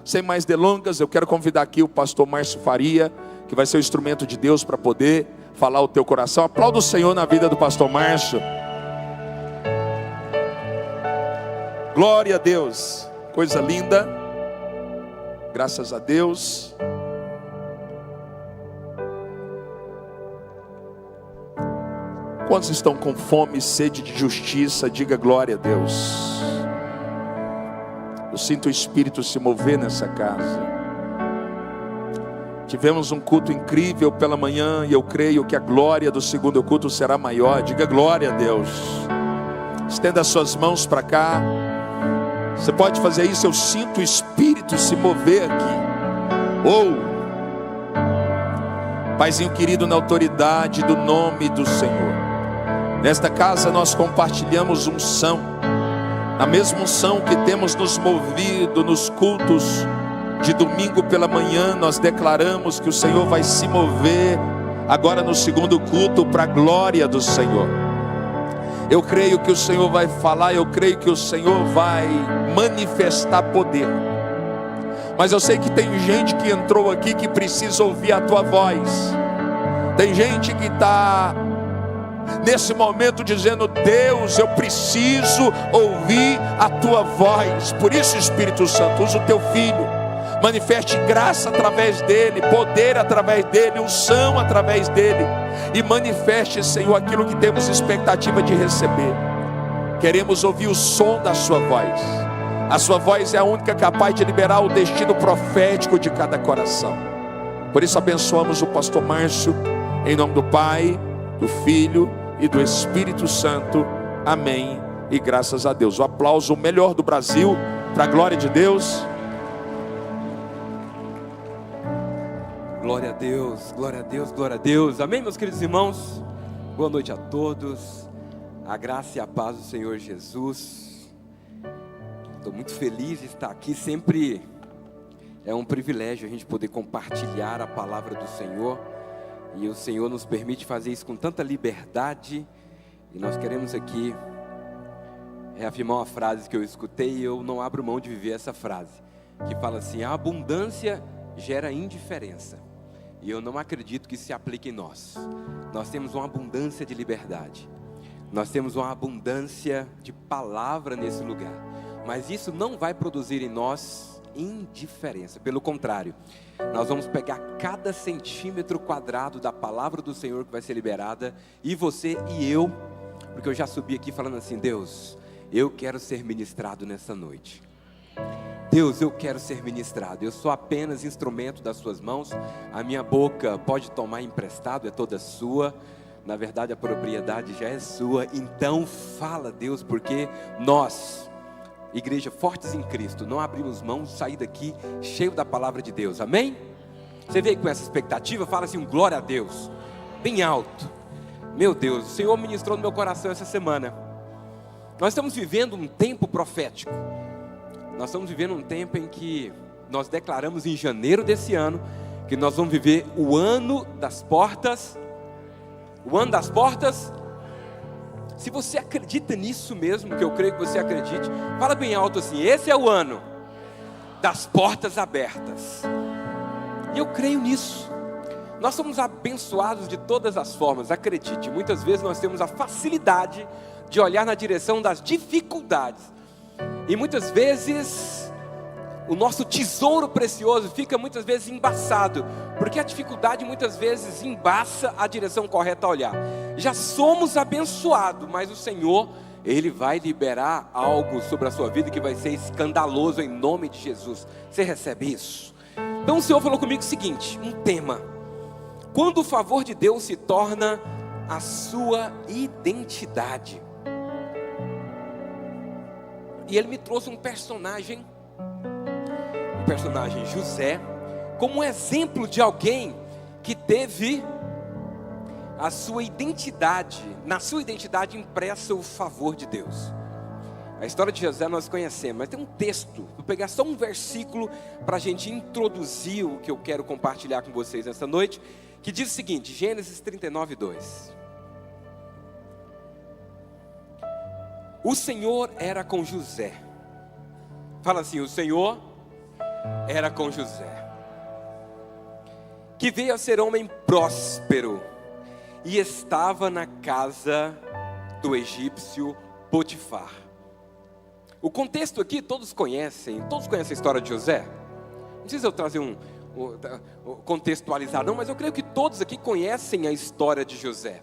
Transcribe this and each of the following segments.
Sem mais delongas, eu quero convidar aqui o pastor Márcio Faria, que vai ser o instrumento de Deus para poder falar o teu coração. Aplauda o Senhor na vida do pastor Márcio. Glória a Deus, coisa linda, graças a Deus. Quantos estão com fome e sede de justiça? Diga glória a Deus. Eu sinto o Espírito se mover nessa casa. Tivemos um culto incrível pela manhã e eu creio que a glória do segundo culto será maior. Diga glória a Deus. Estenda as suas mãos para cá. Você pode fazer isso, eu sinto o Espírito se mover aqui. Paizinho querido, na autoridade do nome do Senhor, nesta casa nós compartilhamos unção, a mesma unção que temos nos movido nos cultos de domingo pela manhã. Nós declaramos que o Senhor vai se mover agora no segundo culto para a glória do Senhor. Eu creio que o Senhor vai falar, eu creio que o Senhor vai manifestar poder. Mas eu sei que tem gente que entrou aqui que precisa ouvir a tua voz. Tem gente que está nesse momento dizendo: Deus, eu preciso ouvir a tua voz. Por isso, Espírito Santo, usa o teu filho, manifeste graça através dele, poder através dele, unção através dele, e manifeste, Senhor, aquilo que temos expectativa de receber. Queremos ouvir o som da sua voz. A sua voz é a única capaz de liberar o destino profético de cada coração. Por isso abençoamos o pastor Márcio, em nome do Pai, do Filho e do Espírito Santo. Amém e graças a Deus. O aplauso, o melhor do Brasil, para a glória de Deus. Glória a Deus, glória a Deus, glória a Deus. Amém, meus queridos irmãos? Boa noite a todos. A graça e a paz do Senhor Jesus. Estou muito feliz de estar aqui. Sempre é um privilégio a gente poder compartilhar a palavra do Senhor. E o Senhor nos permite fazer isso com tanta liberdade. E nós queremos aqui reafirmar uma frase que eu escutei e eu não abro mão de viver essa frase, que fala assim: a abundância gera indiferença. E eu não acredito que isso se aplique em nós. Nós temos uma abundância de liberdade. Nós temos uma abundância de palavra nesse lugar. Mas isso não vai produzir em nós indiferença. Pelo contrário, nós vamos pegar cada centímetro quadrado da palavra do Senhor que vai ser liberada. E você e eu, porque eu já subi aqui falando assim: Deus, eu quero ser ministrado nessa noite. Deus, eu quero ser ministrado. Eu sou apenas instrumento das suas mãos. A minha boca pode tomar emprestado, é toda sua. Na verdade, a propriedade já é sua. Então fala, Deus, porque nós, igreja Fortes em Cristo, não abrimos mão de sair daqui cheio da palavra de Deus. Amém? Você veio com essa expectativa? Fala assim, glória a Deus, bem alto. Meu Deus, o Senhor ministrou no meu coração essa semana. Nós estamos vivendo um tempo profético. Nós estamos vivendo um tempo em que nós declaramos em janeiro desse ano que nós vamos viver o ano das portas. O ano das portas. Se você acredita nisso mesmo, que eu creio que você acredite, fala bem alto assim: esse é o ano das portas abertas. E eu creio nisso. Nós somos abençoados de todas as formas, acredite. Muitas vezes nós temos a facilidade de olhar na direção das dificuldades. E muitas vezes o nosso tesouro precioso fica muitas vezes embaçado, porque a dificuldade muitas vezes embaça a direção correta a olhar. Já somos abençoados, mas o Senhor, Ele vai liberar algo sobre a sua vida que vai ser escandaloso em nome de Jesus. Você recebe isso? Então o Senhor falou comigo o seguinte, um tema: quando o favor de Deus se torna a sua identidade. E Ele me trouxe um personagem José, como um exemplo de alguém que teve a sua identidade, na sua identidade impressa o favor de Deus. A história de José nós conhecemos, mas tem um texto, vou pegar só um versículo para a gente introduzir o que eu quero compartilhar com vocês nessa noite, que diz o seguinte, Gênesis 39, 2. O Senhor era com José. Fala assim, o Senhor era com José, que veio a ser homem próspero e estava na casa do egípcio Potifar. O contexto aqui todos conhecem a história de José. Não precisa eu trazer um contextualizar não, mas eu creio que todos aqui conhecem a história de José.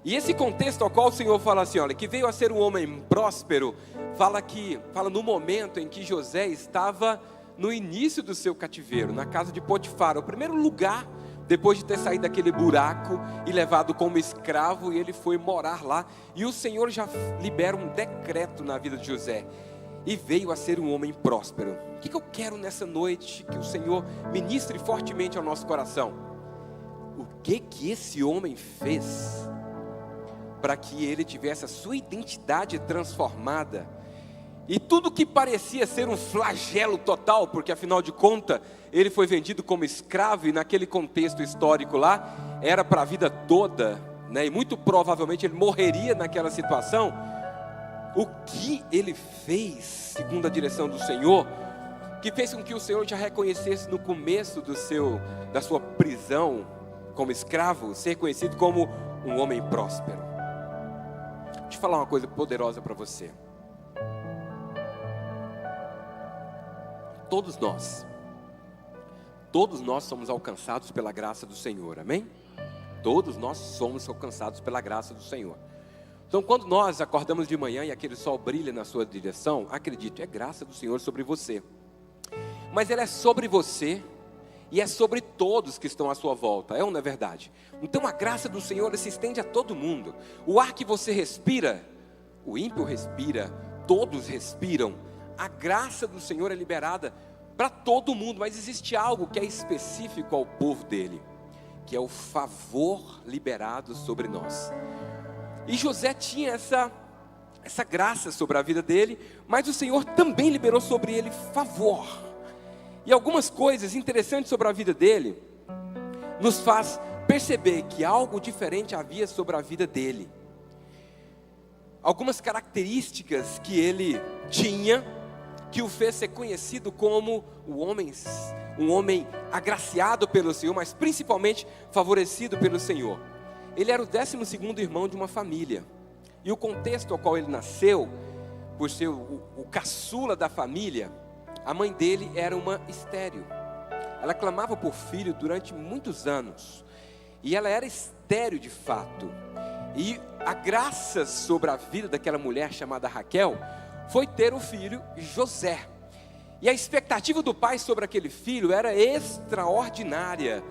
E esse contexto ao qual o Senhor fala assim, olha, que veio a ser um homem próspero, fala no momento em que José estava no início do seu cativeiro, na casa de Potifar, o primeiro lugar depois de ter saído daquele buraco e levado como escravo, e ele foi morar lá, e o Senhor já libera um decreto na vida de José, e veio a ser um homem próspero. O que eu quero nessa noite? Que o Senhor ministre fortemente ao nosso coração. O que esse homem fez para que ele tivesse a sua identidade transformada, e tudo que parecia ser um flagelo total, porque afinal de contas, ele foi vendido como escravo, e naquele contexto histórico lá, era para a vida toda, né? E muito provavelmente ele morreria naquela situação. O que ele fez, segundo a direção do Senhor, que fez com que o Senhor já reconhecesse no começo da sua prisão como escravo, ser conhecido como um homem próspero. Deixa eu falar uma coisa poderosa para você. Todos nós somos alcançados pela graça do Senhor, amém? Todos nós somos alcançados pela graça do Senhor. Então, quando nós acordamos de manhã e aquele sol brilha na sua direção, acredite, é graça do Senhor sobre você. Mas ela é sobre você e é sobre todos que estão à sua volta, é ou não é verdade? Então a graça do Senhor se estende a todo mundo. O ar que você respira, o ímpio respira, todos respiram. A graça do Senhor é liberada para todo mundo, mas existe algo que é específico ao povo dele, que é o favor liberado sobre nós. E José tinha essa graça sobre a vida dele, mas o Senhor também liberou sobre ele favor. E algumas coisas interessantes sobre a vida dele nos faz perceber que algo diferente havia sobre a vida dele. Algumas características que ele tinha, que o fez ser conhecido como um homem agraciado pelo Senhor, mas principalmente favorecido pelo Senhor. Ele era o 12º irmão de uma família, e o contexto ao qual ele nasceu, por ser o caçula da família, a mãe dele era uma estéril. Ela clamava por filho durante muitos anos, e ela era estéril de fato. E a graça sobre a vida daquela mulher chamada Raquel foi ter o filho José. E a expectativa do pai sobre aquele filho era extraordinária.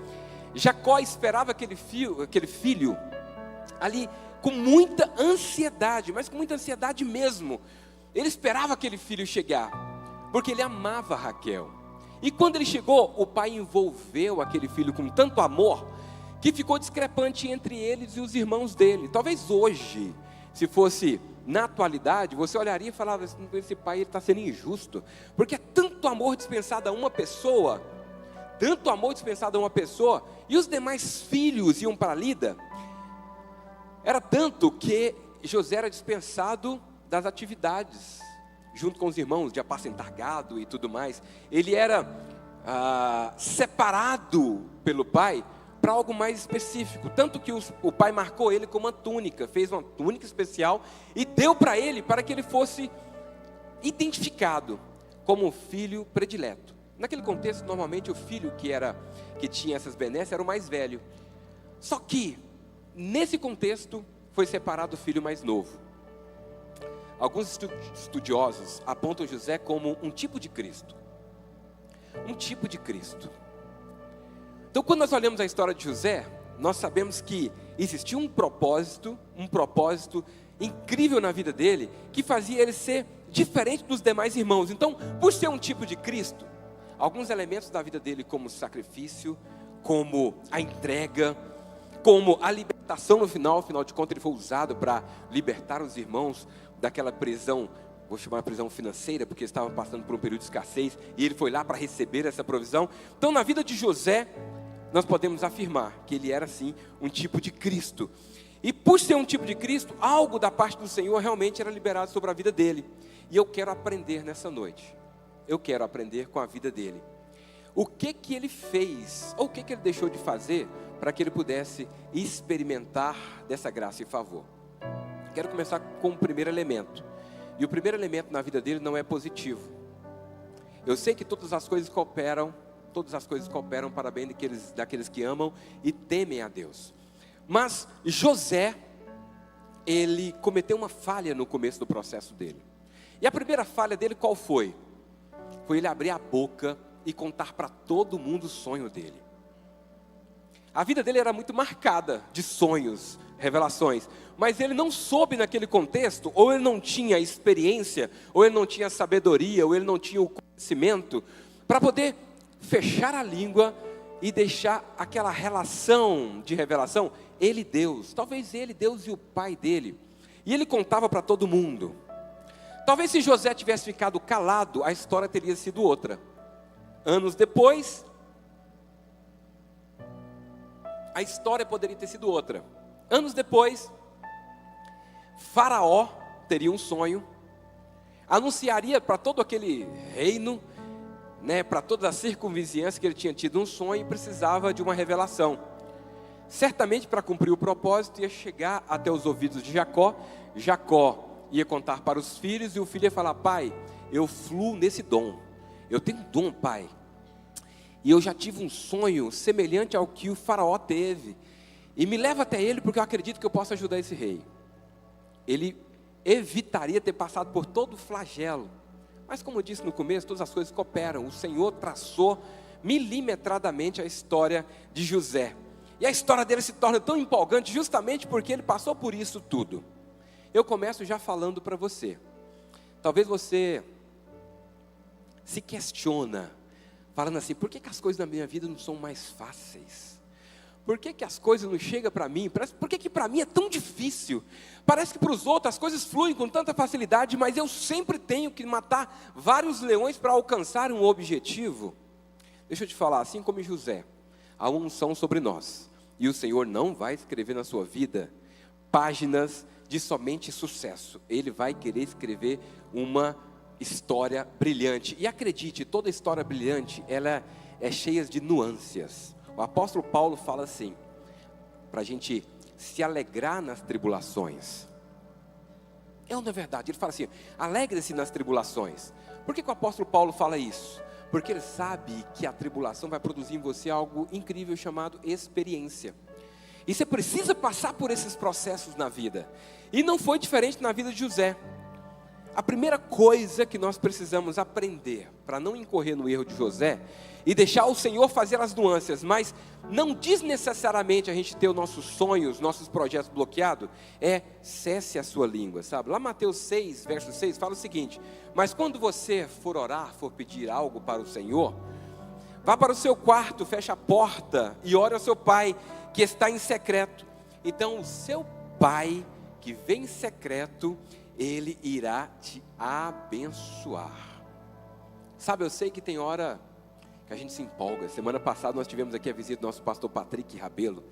Jacó esperava aquele filho ali com muita ansiedade, mas com muita ansiedade mesmo. Ele esperava aquele filho chegar, porque ele amava Raquel. E quando ele chegou, o pai envolveu aquele filho com tanto amor, que ficou discrepante entre eles e os irmãos dele. Talvez hoje, se fosse na atualidade, você olharia e falava, esse pai está sendo injusto, porque é tanto amor dispensado a uma pessoa, e os demais filhos iam para Lida. Era tanto que José era dispensado das atividades, junto com os irmãos, de apacentar gado e tudo mais. Ele era separado pelo pai para algo mais específico, tanto que o pai marcou ele com uma túnica, fez uma túnica especial e deu para ele, para que ele fosse identificado como o filho predileto. Naquele contexto, normalmente o filho que tinha essas benesses era o mais velho. Só que, nesse contexto, foi separado o filho mais novo. Alguns estudiosos apontam José como um tipo de Cristo. Um tipo de Cristo. Então, quando nós olhamos a história de José, nós sabemos que existia um propósito incrível na vida dele, que fazia ele ser diferente dos demais irmãos. Então, por ser um tipo de Cristo, alguns elementos da vida dele, como o sacrifício, como a entrega, como a libertação no final de contas, ele foi usado para libertar os irmãos daquela prisão, vou chamar de prisão financeira, porque eles estavam passando por um período de escassez, e ele foi lá para receber essa provisão. Então, na vida de José, nós podemos afirmar que ele era sim um tipo de Cristo. E por ser um tipo de Cristo, algo da parte do Senhor realmente era liberado sobre a vida dele. E eu quero aprender nessa noite. Eu quero aprender com a vida dele. o que ele fez, ou o que ele deixou de fazer, para que ele pudesse experimentar dessa graça e favor. Quero começar com o primeiro elemento. E o primeiro elemento na vida dele não é positivo. Eu sei que todas as coisas cooperam para bem daqueles que amam e temem a Deus. Mas José, ele cometeu uma falha no começo do processo dele. E a primeira falha dele qual foi? Foi ele abrir a boca e contar para todo mundo o sonho dele. A vida dele era muito marcada de sonhos, revelações, mas ele não soube naquele contexto, ou ele não tinha experiência, ou ele não tinha sabedoria, ou ele não tinha o conhecimento, para poder fechar a língua e deixar aquela relação de revelação, ele Deus, talvez ele, Deus e o pai dele, e ele contava para todo mundo. Talvez se José tivesse ficado calado, a história teria sido outra. Anos depois, a história poderia ter sido outra. Anos depois, Faraó teria um sonho, anunciaria para todo aquele reino, para toda a circunvizinhança que ele tinha tido um sonho e precisava de uma revelação. Certamente para cumprir o propósito ia chegar até os ouvidos de Jacó. Jacó ia contar para os filhos e o filho ia falar: pai, eu fluo nesse dom, eu tenho um dom, pai, e eu já tive um sonho semelhante ao que o Faraó teve, e me leva até ele porque eu acredito que eu posso ajudar esse rei. Ele evitaria ter passado por todo o flagelo, mas como eu disse no começo, todas as coisas cooperam. O Senhor traçou milimetradamente a história de José, e a história dele se torna tão empolgante justamente porque ele passou por isso tudo. Eu começo já falando para você, talvez você se questiona, falando assim: por que as coisas na minha vida não são mais fáceis? Por que as coisas não chegam para mim? Por que para mim é tão difícil? Parece que para os outros as coisas fluem com tanta facilidade, mas eu sempre tenho que matar vários leões para alcançar um objetivo. Deixa eu te falar, assim como José, há uma unção sobre nós, e o Senhor não vai escrever na sua vida páginas de somente sucesso. Ele vai querer escrever uma história brilhante. E acredite, toda história brilhante, ela é cheia de nuances. O apóstolo Paulo fala assim, para a gente se alegrar nas tribulações. É uma verdade, ele fala assim: alegre-se nas tribulações. Por que o apóstolo Paulo fala isso? Porque ele sabe que a tribulação vai produzir em você algo incrível chamado experiência. E você precisa passar por esses processos na vida. E não foi diferente na vida de José. A primeira coisa que nós precisamos aprender para não incorrer no erro de José e deixar o Senhor fazer as nuances, mas não desnecessariamente a gente ter os nossos sonhos, nossos projetos bloqueados, é cesse a sua língua, sabe? Lá Mateus 6, verso 6, fala o seguinte: mas quando você for orar, for pedir algo para o Senhor, vá para o seu quarto, feche a porta e ore ao seu pai que está em secreto. Então o seu pai que vem em secreto, ele irá te abençoar. Sabe, eu sei que tem hora que a gente se empolga. Semana passada nós tivemos aqui a visita do nosso pastor Patrick Rabelo,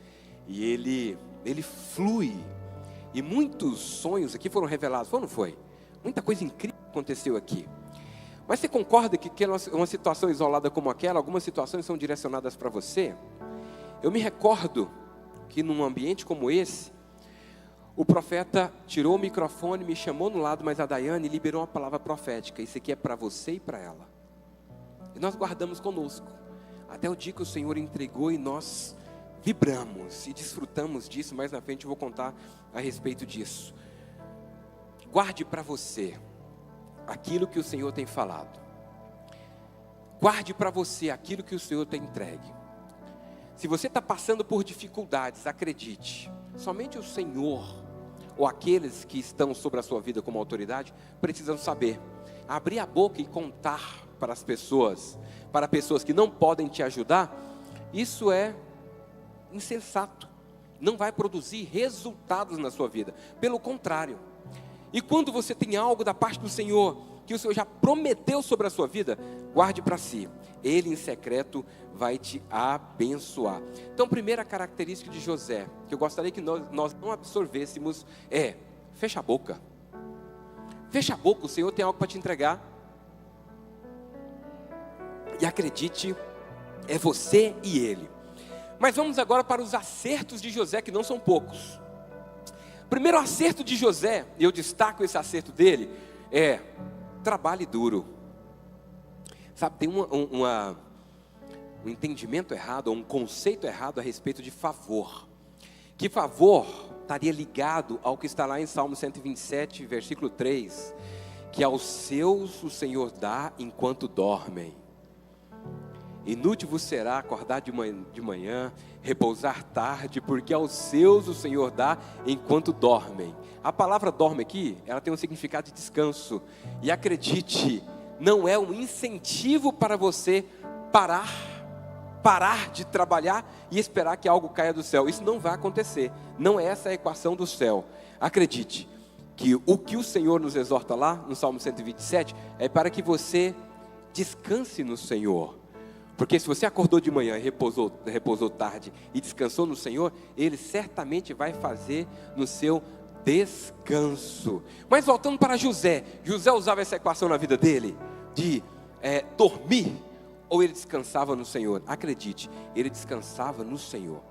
e ele flui, e muitos sonhos aqui foram revelados, foi ou não foi? Muita coisa incrível aconteceu aqui. Mas você concorda que uma situação isolada como aquela, algumas situações são direcionadas para você? Eu me recordo que num ambiente como esse, o profeta tirou o microfone, me chamou no lado, mas a Daiane liberou uma palavra profética: isso aqui é para você e para ela. E nós guardamos conosco, até o dia que o Senhor entregou, e nós vibramos e desfrutamos disso. Mais na frente eu vou contar a respeito disso. Guarde para você aquilo que o Senhor tem falado. Guarde para você aquilo que o Senhor tem entregue. Se você está passando por dificuldades, acredite, somente o Senhor, ou aqueles que estão sobre a sua vida como autoridade, precisam saber. Abrir a boca e contar para as pessoas, para pessoas que não podem te ajudar, isso é insensato. Não vai produzir resultados na sua vida. Pelo contrário. E quando você tem algo da parte do Senhor, que o Senhor já prometeu sobre a sua vida, guarde para si. Ele em secreto vai te abençoar. Então, primeira característica de José, que eu gostaria que nós não absorvêssemos, é: fecha a boca. Fecha a boca, o Senhor tem algo para te entregar. E acredite, É você e ele. Mas vamos agora para os acertos de José, que não são poucos. Primeiro acerto de José, e eu destaco esse acerto dele, é: trabalhe duro. Sabe, tem um entendimento errado, um conceito errado a respeito de favor. Que favor estaria ligado ao que está lá em Salmo 127, versículo 3, que aos seus o Senhor dá enquanto dormem. Inútil vos será acordar de manhã, repousar tarde, porque aos seus o Senhor dá enquanto dormem. A palavra dorme aqui, ela tem um significado de descanso. E acredite, não é um incentivo para você parar de trabalhar e esperar que algo caia do céu. Isso não vai acontecer. Não é essa a equação do céu. Acredite, que o Senhor nos exorta lá, no Salmo 127, é para que você descanse no Senhor. Porque se você acordou de manhã, repousou tarde e descansou no Senhor, Ele certamente vai fazer no seu descanso. Mas voltando para José, José usava essa equação na vida dele, de dormir, ou ele descansava no Senhor? Acredite, ele descansava no Senhor.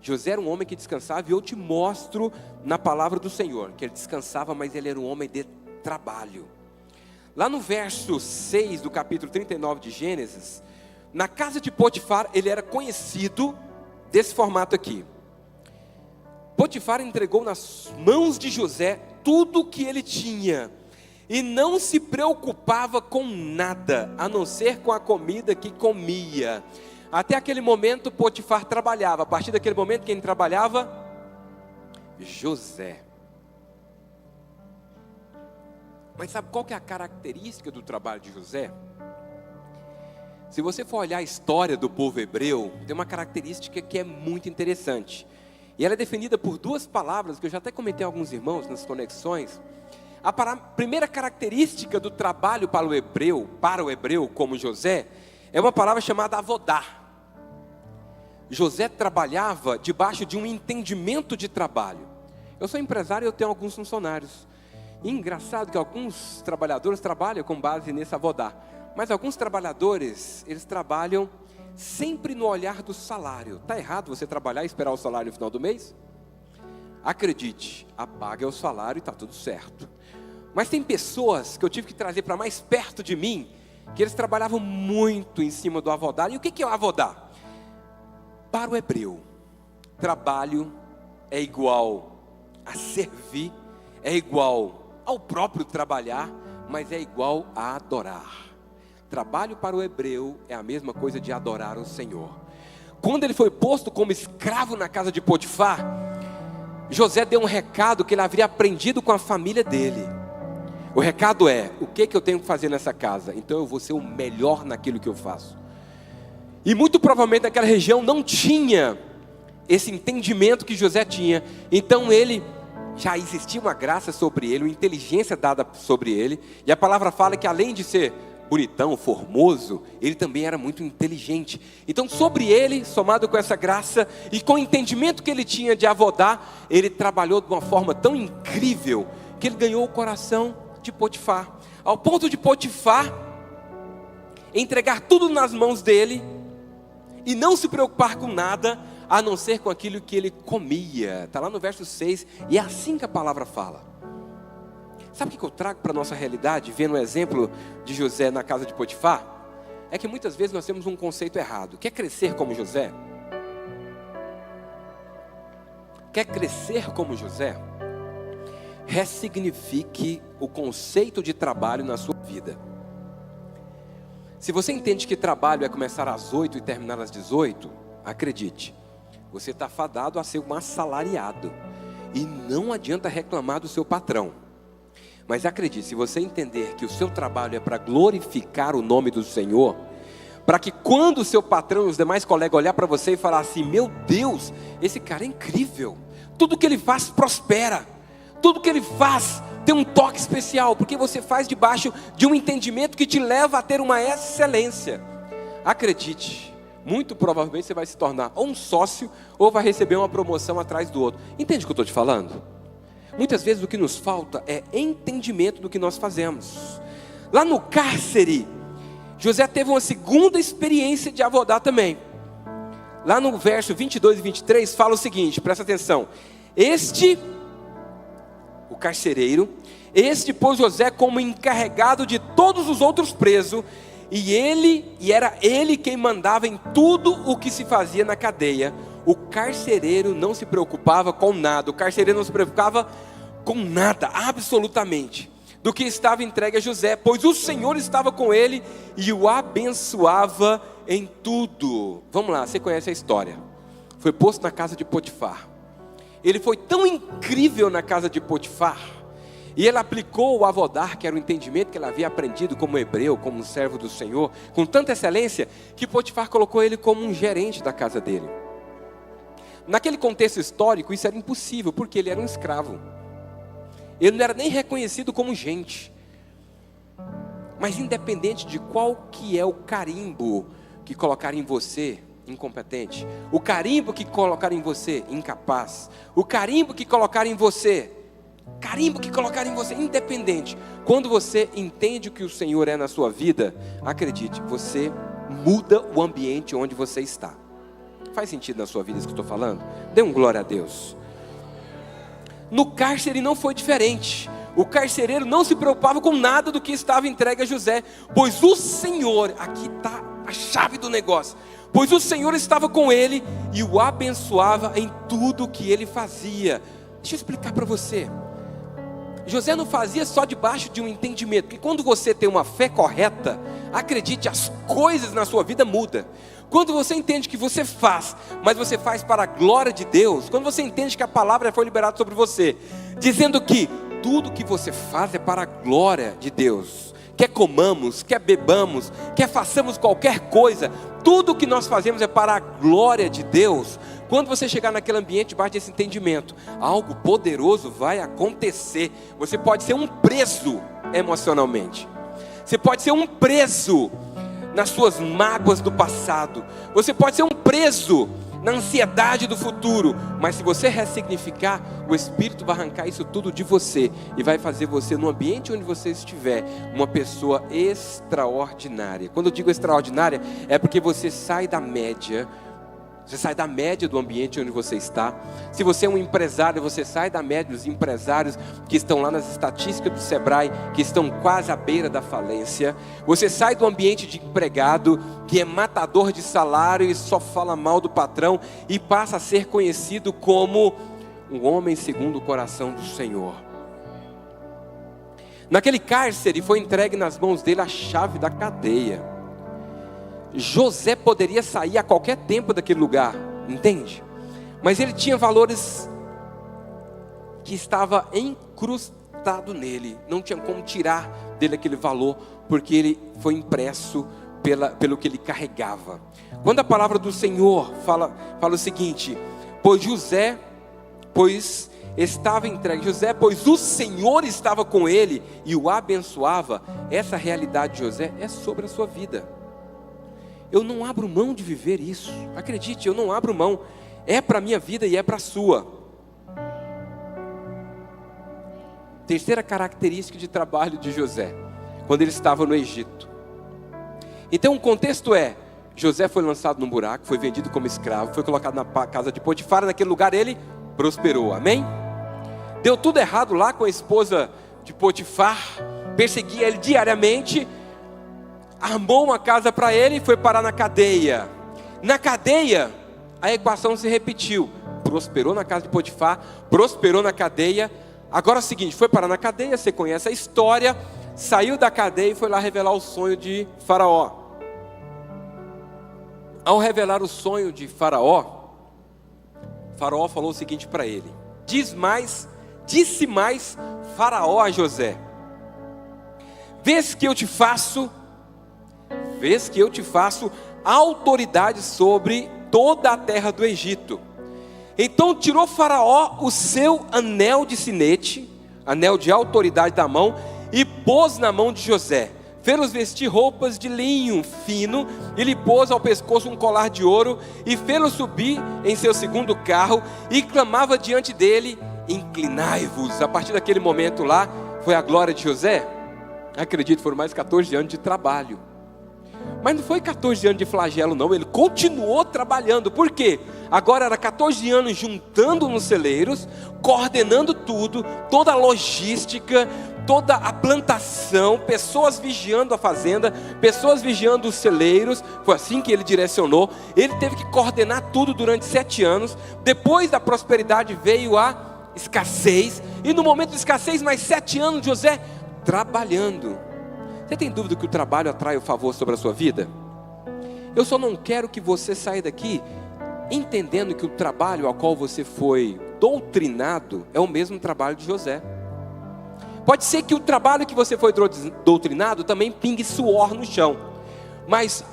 José era um homem que descansava, e eu te mostro na palavra do Senhor, que ele descansava, mas ele era um homem de trabalho. Lá no verso 6 do capítulo 39 de Gênesis, na casa de Potifar, ele era conhecido desse formato aqui. Potifar entregou nas mãos de José tudo o que ele tinha, e não se preocupava com nada, a não ser com a comida que comia. Até aquele momento Potifar trabalhava. A partir daquele momento quem trabalhava? José. Mas sabe qual que é a característica do trabalho de José? Se você for olhar a história do povo hebreu, tem uma característica que é muito interessante. E ela é definida por duas palavras, que eu já até comentei a alguns irmãos nas conexões. A primeira característica do trabalho para o hebreu como José, é uma palavra chamada avodá. José trabalhava debaixo de um entendimento de trabalho. Eu sou empresário e eu tenho alguns funcionários. E engraçado que alguns trabalhadores trabalham com base nesse avodá. Mas alguns trabalhadores, eles trabalham sempre no olhar do salário. Está errado você trabalhar e esperar o salário no final do mês? Acredite, a paga é o salário e está tudo certo. Mas tem pessoas que eu tive que trazer para mais perto de mim, que eles trabalhavam muito em cima do avodá. E o que é o avodá? Para o hebreu, trabalho é igual a servir, é igual ao próprio trabalhar, mas é igual a adorar. Trabalho para o hebreu é a mesma coisa de adorar o Senhor. Quando ele foi posto como escravo na casa de Potifar, José deu um recado que ele havia aprendido com a família dele. O recado é: o que eu tenho que fazer nessa casa? Então eu vou ser o melhor naquilo que eu faço. E muito provavelmente naquela região não tinha esse entendimento que José tinha. Então já existia uma graça sobre ele, uma inteligência dada sobre ele. E a palavra fala que além de ser bonitão, formoso, ele também era muito inteligente. Então sobre ele, somado com essa graça e com o entendimento que ele tinha de avodá, ele trabalhou de uma forma tão incrível que ele ganhou o coração de Potifar, ao ponto de Potifar entregar tudo nas mãos dele e não se preocupar com nada, a não ser com aquilo que ele comia. Está lá no verso 6, e é assim que a palavra fala. Sabe o que eu trago para a nossa realidade, vendo o exemplo de José na casa de Potifar? É que muitas vezes nós temos um conceito errado. Quer crescer como José? Quer crescer como José? Ressignifique o conceito de trabalho na sua vida. Se você entende que trabalho é começar às 8 e terminar às 18, acredite, você está fadado a ser um assalariado. E não adianta reclamar do seu patrão. Mas acredite, se você entender que o seu trabalho é para glorificar o nome do Senhor, para que quando o seu patrão e os demais colegas olhar para você e falar assim: meu Deus, esse cara é incrível, tudo que ele faz prospera, tudo que ele faz tem um toque especial, porque você faz debaixo de um entendimento que te leva a ter uma excelência. Acredite, muito provavelmente você vai se tornar ou um sócio, ou vai receber uma promoção atrás do outro. Entende o que eu estou te falando? Muitas vezes o que nos falta é entendimento do que nós fazemos. Lá no cárcere, José teve uma segunda experiência de avodar também. Lá no verso 22 e 23 fala o seguinte, presta atenção. O carcereiro, pôs José como encarregado de todos os outros presos, e era ele quem mandava em tudo o que se fazia na cadeia. O carcereiro não se preocupava com nada, absolutamente, do que estava entregue a José, pois o Senhor estava com ele e o abençoava em tudo. Vamos lá, você conhece a história. Foi posto na casa de Potifar. Ele foi tão incrível na casa de Potifar, e ele aplicou o avodar, que era o entendimento que ele havia aprendido como hebreu, como um servo do Senhor, com tanta excelência, que Potifar colocou ele como um gerente da casa dele. Naquele contexto histórico, isso era impossível, porque ele era um escravo. Ele não era nem reconhecido como gente. Mas independente de qual que é o carimbo que colocarem em você, incompetente, o carimbo que colocarem em você, incapaz, o carimbo que colocarem em você, independente, quando você entende o que o Senhor é na sua vida, acredite, você muda o ambiente onde você está. Faz sentido na sua vida isso que eu estou falando? Dê um glória a Deus. No cárcere não foi diferente. O carcereiro não se preocupava com nada do que estava entregue a José, pois o Senhor, aqui está a chave do negócio, pois o Senhor estava com ele e o abençoava em tudo o que ele fazia. Deixa eu explicar para você. José não fazia só debaixo de um entendimento, porque quando você tem uma fé correta, acredite, as coisas na sua vida mudam. Quando você entende que você faz, mas você faz para a glória de Deus, quando você entende que a palavra foi liberada sobre você, dizendo que tudo que você faz é para a glória de Deus, quer comamos, quer bebamos, quer façamos qualquer coisa, tudo que nós fazemos é para a glória de Deus. Quando você chegar naquele ambiente, debaixo desse entendimento, algo poderoso vai acontecer. Você pode ser um preso emocionalmente, você pode ser um preso nas suas mágoas do passado, você pode ser um preso na ansiedade do futuro, mas se você ressignificar, o Espírito vai arrancar isso tudo de você e vai fazer você, no ambiente onde você estiver, uma pessoa extraordinária. Quando eu digo extraordinária, é porque você sai da média. Você sai da média do ambiente onde você está. Se você é um empresário, você sai da média dos empresários que estão lá nas estatísticas do Sebrae, que estão quase à beira da falência. Você sai do ambiente de empregado, que é matador de salário e só fala mal do patrão, e passa a ser conhecido como um homem segundo o coração do Senhor. Naquele cárcere foi entregue nas mãos dele a chave da cadeia. José poderia sair a qualquer tempo daquele lugar, entende? Mas ele tinha valores que estava incrustado nele, não tinha como tirar dele aquele valor, porque ele foi impresso pelo que ele carregava. Quando a palavra do Senhor fala o seguinte, pois estava entregue José, pois o Senhor estava com ele e o abençoava, essa realidade de José é sobre a sua vida. Eu não abro mão de viver isso, acredite, eu não abro mão, é para a minha vida e é para a sua. Terceira característica de trabalho de José, quando ele estava no Egito. Então o contexto é, José foi lançado num buraco, foi vendido como escravo, foi colocado na casa de Potifar, naquele lugar ele prosperou, amém? Deu tudo errado lá com a esposa de Potifar, perseguia ele diariamente, armou uma casa para ele e foi parar na cadeia. Na cadeia, a equação se repetiu. Prosperou na casa de Potifar, prosperou na cadeia. Agora é o seguinte, foi parar na cadeia, você conhece a história, saiu da cadeia e foi lá revelar o sonho de Faraó. Ao revelar o sonho de Faraó, Faraó falou o seguinte para ele: disse mais Faraó a José: vês que eu te faço autoridade sobre toda a terra do Egito. Então tirou Faraó o seu anel de sinete, anel de autoridade da mão, e pôs na mão de José. Fê-los vestir roupas de linho fino, e lhe pôs ao pescoço um colar de ouro, e fê-los subir em seu segundo carro, e clamava diante dele: inclinai-vos. A partir daquele momento lá, foi a glória de José. Acredito, foram mais 14 anos de trabalho. Mas não foi 14 anos de flagelo não, ele continuou trabalhando. Por quê? Agora era 14 anos juntando nos celeiros, coordenando tudo, toda a logística, toda a plantação, pessoas vigiando a fazenda, pessoas vigiando os celeiros. Foi assim que ele direcionou. Ele teve que coordenar tudo durante 7 anos. Depois da prosperidade veio a escassez, e no momento de escassez mais 7 anos José trabalhando. Você tem dúvida que o trabalho atrai o favor sobre a sua vida? Eu só não quero que você saia daqui entendendo que o trabalho ao qual você foi doutrinado é o mesmo trabalho de José. Pode ser que o trabalho que você foi doutrinado também pingue suor no chão, mas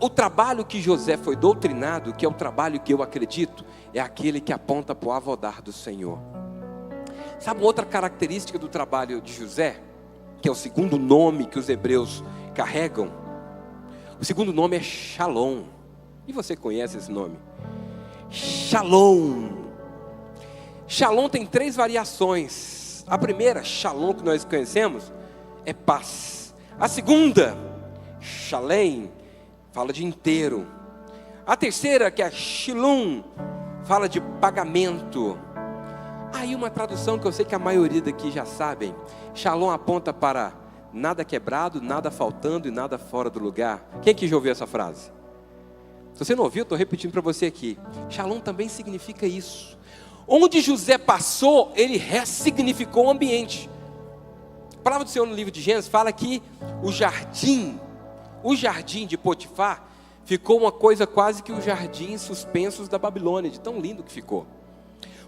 o trabalho que José foi doutrinado, que é o trabalho que eu acredito, é aquele que aponta para o avodar do Senhor. Sabe outra característica do trabalho de José, que é o segundo nome que os hebreus carregam? O segundo nome é Shalom. E você conhece esse nome? Shalom. Shalom tem 3 variações. A primeira, Shalom, que nós conhecemos, é paz. A segunda, Shalem, fala de inteiro. A terceira, que é Shalom, fala de pagamento. Aí uma tradução que eu sei que a maioria daqui já sabem. Shalom aponta para nada quebrado, nada faltando e nada fora do lugar. Quem aqui já ouviu essa frase? Se você não ouviu, eu estou repetindo para você aqui. Shalom também significa isso. Onde José passou, ele ressignificou o ambiente. A palavra do Senhor no livro de Gênesis fala que o jardim de Potifar ficou uma coisa quase que os jardins suspensos da Babilônia, de tão lindo que ficou.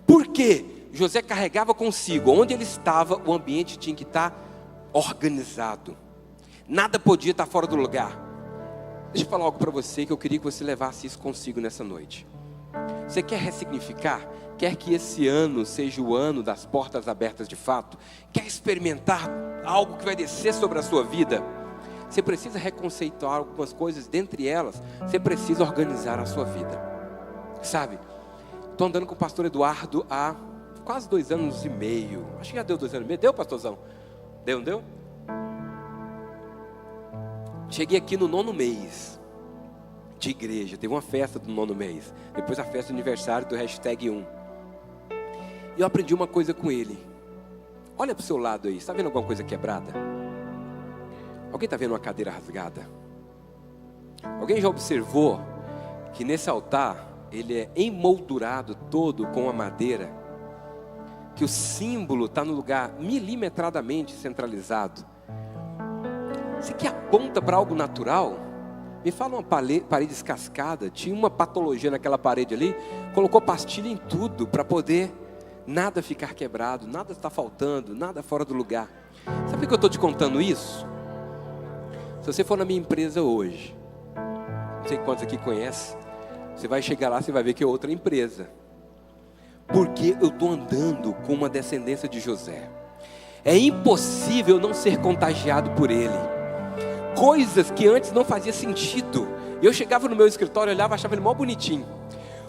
Por quê? José carregava consigo, onde ele estava, o ambiente tinha que estar organizado. Nada podia estar fora do lugar. Deixa eu falar algo para você, que eu queria que você levasse isso consigo nessa noite. Você quer ressignificar? Quer que esse ano seja o ano das portas abertas de fato? Quer experimentar algo que vai descer sobre a sua vida? Você precisa reconceituar algumas coisas, dentre elas, você precisa organizar a sua vida. Sabe, estou andando com o pastor Eduardo há quase 2 anos e meio. Acho que já deu 2 anos e meio. Deu, pastorzão? Deu, não deu? Cheguei aqui no 9º mês de igreja. Teve uma festa do 9º mês. Depois a festa do aniversário do #1. E eu aprendi uma coisa com ele. Olha para o seu lado aí. Está vendo alguma coisa quebrada? Alguém está vendo uma cadeira rasgada? Alguém já observou que nesse altar ele é emoldurado todo com a madeira? Que o símbolo está no lugar milimetradamente centralizado. Você que aponta para algo natural? Me fala uma parede descascada. Tinha uma patologia naquela parede ali. Colocou pastilha em tudo para poder nada ficar quebrado, nada está faltando, nada fora do lugar. Sabe por que eu estou te contando isso? Se você for na minha empresa hoje, não sei quantos aqui conhecem, você vai chegar lá, você vai ver que é outra empresa. Porque eu estou andando com uma descendência de José. É impossível não ser contagiado por ele. Coisas que antes não fazia sentido. Eu chegava no meu escritório, olhava, achava ele mó bonitinho.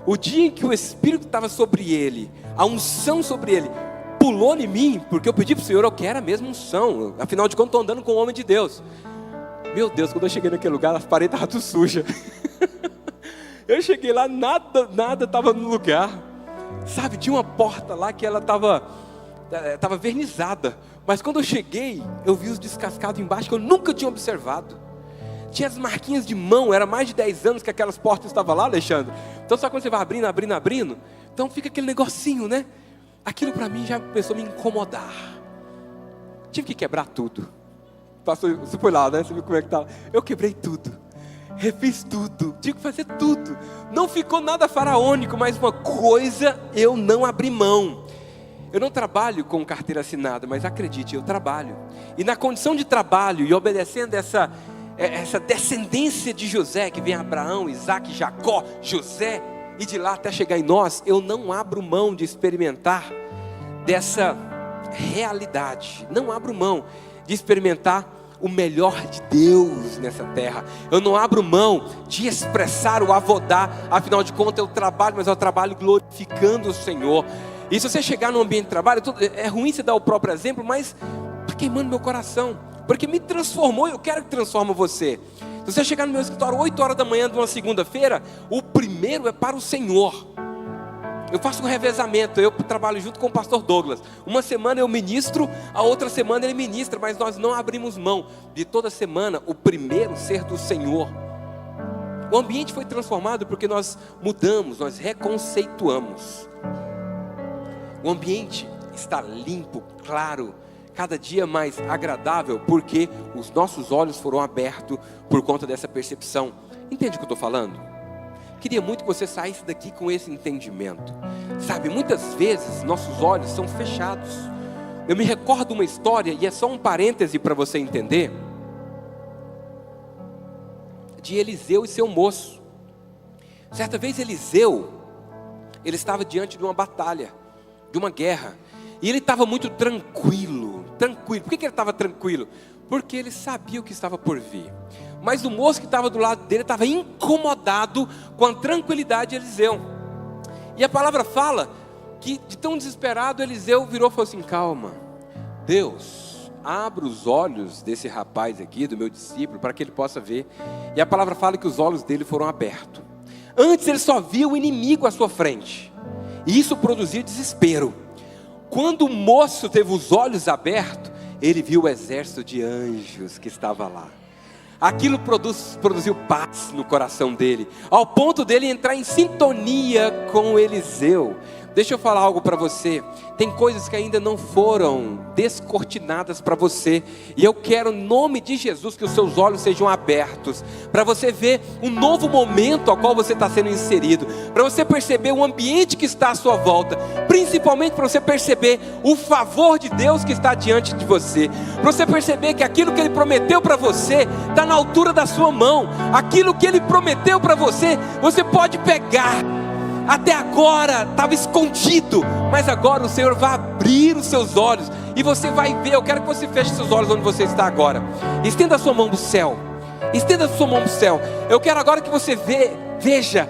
O dia em que o Espírito estava sobre ele, a unção sobre ele, pulou em mim, porque eu pedi para o Senhor, eu quero a mesma unção. Afinal de contas, estou andando com o homem de Deus. Meu Deus, quando eu cheguei naquele lugar, as paredes estavam tudo sujas. Eu cheguei lá, nada estava no lugar. Sabe, tinha uma porta lá que ela estava vernizada. Mas quando eu cheguei, eu vi os descascados embaixo que eu nunca tinha observado. Tinha as marquinhas de mão, era mais de 10 anos que aquelas portas estavam lá, Alexandre. Então só quando você vai abrindo, então fica aquele negocinho, né? Aquilo para mim já começou a me incomodar. Tive que quebrar tudo. Pastor, você foi lá, né? Você viu como é que estava? Eu quebrei tudo. Refiz tudo, tive que fazer tudo. Não ficou nada faraônico, mas uma coisa eu não abri mão. Eu não trabalho com carteira assinada, mas acredite, eu trabalho. E na condição de trabalho e obedecendo essa descendência de José, que vem Abraão, Isaac, Jacó, José, e de lá até chegar em nós, eu não abro mão de experimentar dessa realidade. Não abro mão de experimentar o melhor de Deus nessa terra. Eu não abro mão de expressar o avodar. Afinal de contas eu trabalho, mas eu trabalho glorificando o Senhor. E se você chegar no ambiente de trabalho, é ruim você dar o próprio exemplo, mas está queimando meu coração, porque me transformou e eu quero que transforme você. Se você chegar no meu escritório 8 horas da manhã de uma segunda-feira, o primeiro é para o Senhor. Eu faço um revezamento, eu trabalho junto com o pastor Douglas. Uma semana eu ministro, a outra semana ele ministra, mas nós não abrimos mão de toda semana o primeiro ser do Senhor. O ambiente foi transformado porque nós mudamos, nós reconceituamos. O ambiente está limpo, claro, cada dia mais agradável, porque os nossos olhos foram abertos por conta dessa percepção. Entende o que eu estou falando? Queria muito que você saísse daqui com esse entendimento. Sabe, muitas vezes nossos olhos são fechados. Eu me recordo uma história, e é só um parêntese para você entender, de Eliseu e seu moço. Certa vez Eliseu, ele estava diante de uma batalha, de uma guerra, e ele estava muito tranquilo. Por que ele estava tranquilo? Porque ele sabia o que estava por vir. Mas o moço que estava do lado dele estava incomodado com a tranquilidade de Eliseu. E a palavra fala que de tão desesperado Eliseu virou e falou assim: calma, Deus, abra os olhos desse rapaz aqui, do meu discípulo, para que ele possa ver. E a palavra fala que os olhos dele foram abertos. Antes ele só via o inimigo à sua frente, e isso produzia desespero. Quando o moço teve os olhos abertos, ele viu o exército de anjos que estava lá. Aquilo produziu paz no coração dele, ao ponto dele entrar em sintonia com Eliseu. Deixa eu falar algo para você. Tem coisas que ainda não foram descortinadas para você, e eu quero, em nome de Jesus, que os seus olhos sejam abertos, para você ver um novo momento ao qual você está sendo inserido, para você perceber o ambiente que está à sua volta, principalmente para você perceber o favor de Deus que está diante de você, para você perceber que aquilo que Ele prometeu para você está na altura da sua mão. Aquilo que Ele prometeu para você, você pode pegar. Até agora estava escondido, mas agora o Senhor vai abrir os seus olhos e você vai ver. Eu quero que você feche seus olhos onde você está agora. Estenda a sua mão do céu. Estenda a sua mão do céu. Eu quero agora que você veja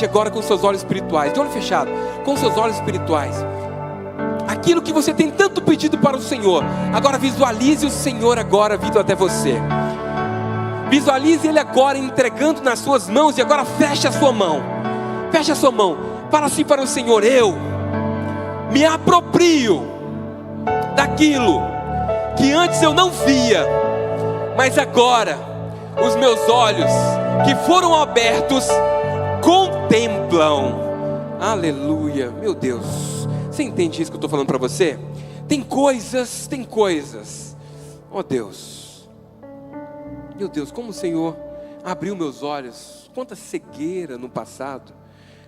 agora com seus olhos espirituais, de olho fechado, com seus olhos espirituais, aquilo que você tem tanto pedido para o Senhor. Agora visualize o Senhor agora vindo até você. Visualize Ele agora entregando nas suas mãos, e agora feche a sua mão. Feche a sua mão, fala assim para o Senhor: eu me aproprio daquilo que antes eu não via, mas agora os meus olhos que foram abertos contemplam. Aleluia, meu Deus, você entende isso que eu estou falando para você? Tem coisas, oh Deus, meu Deus, como o Senhor abriu meus olhos, quanta cegueira no passado,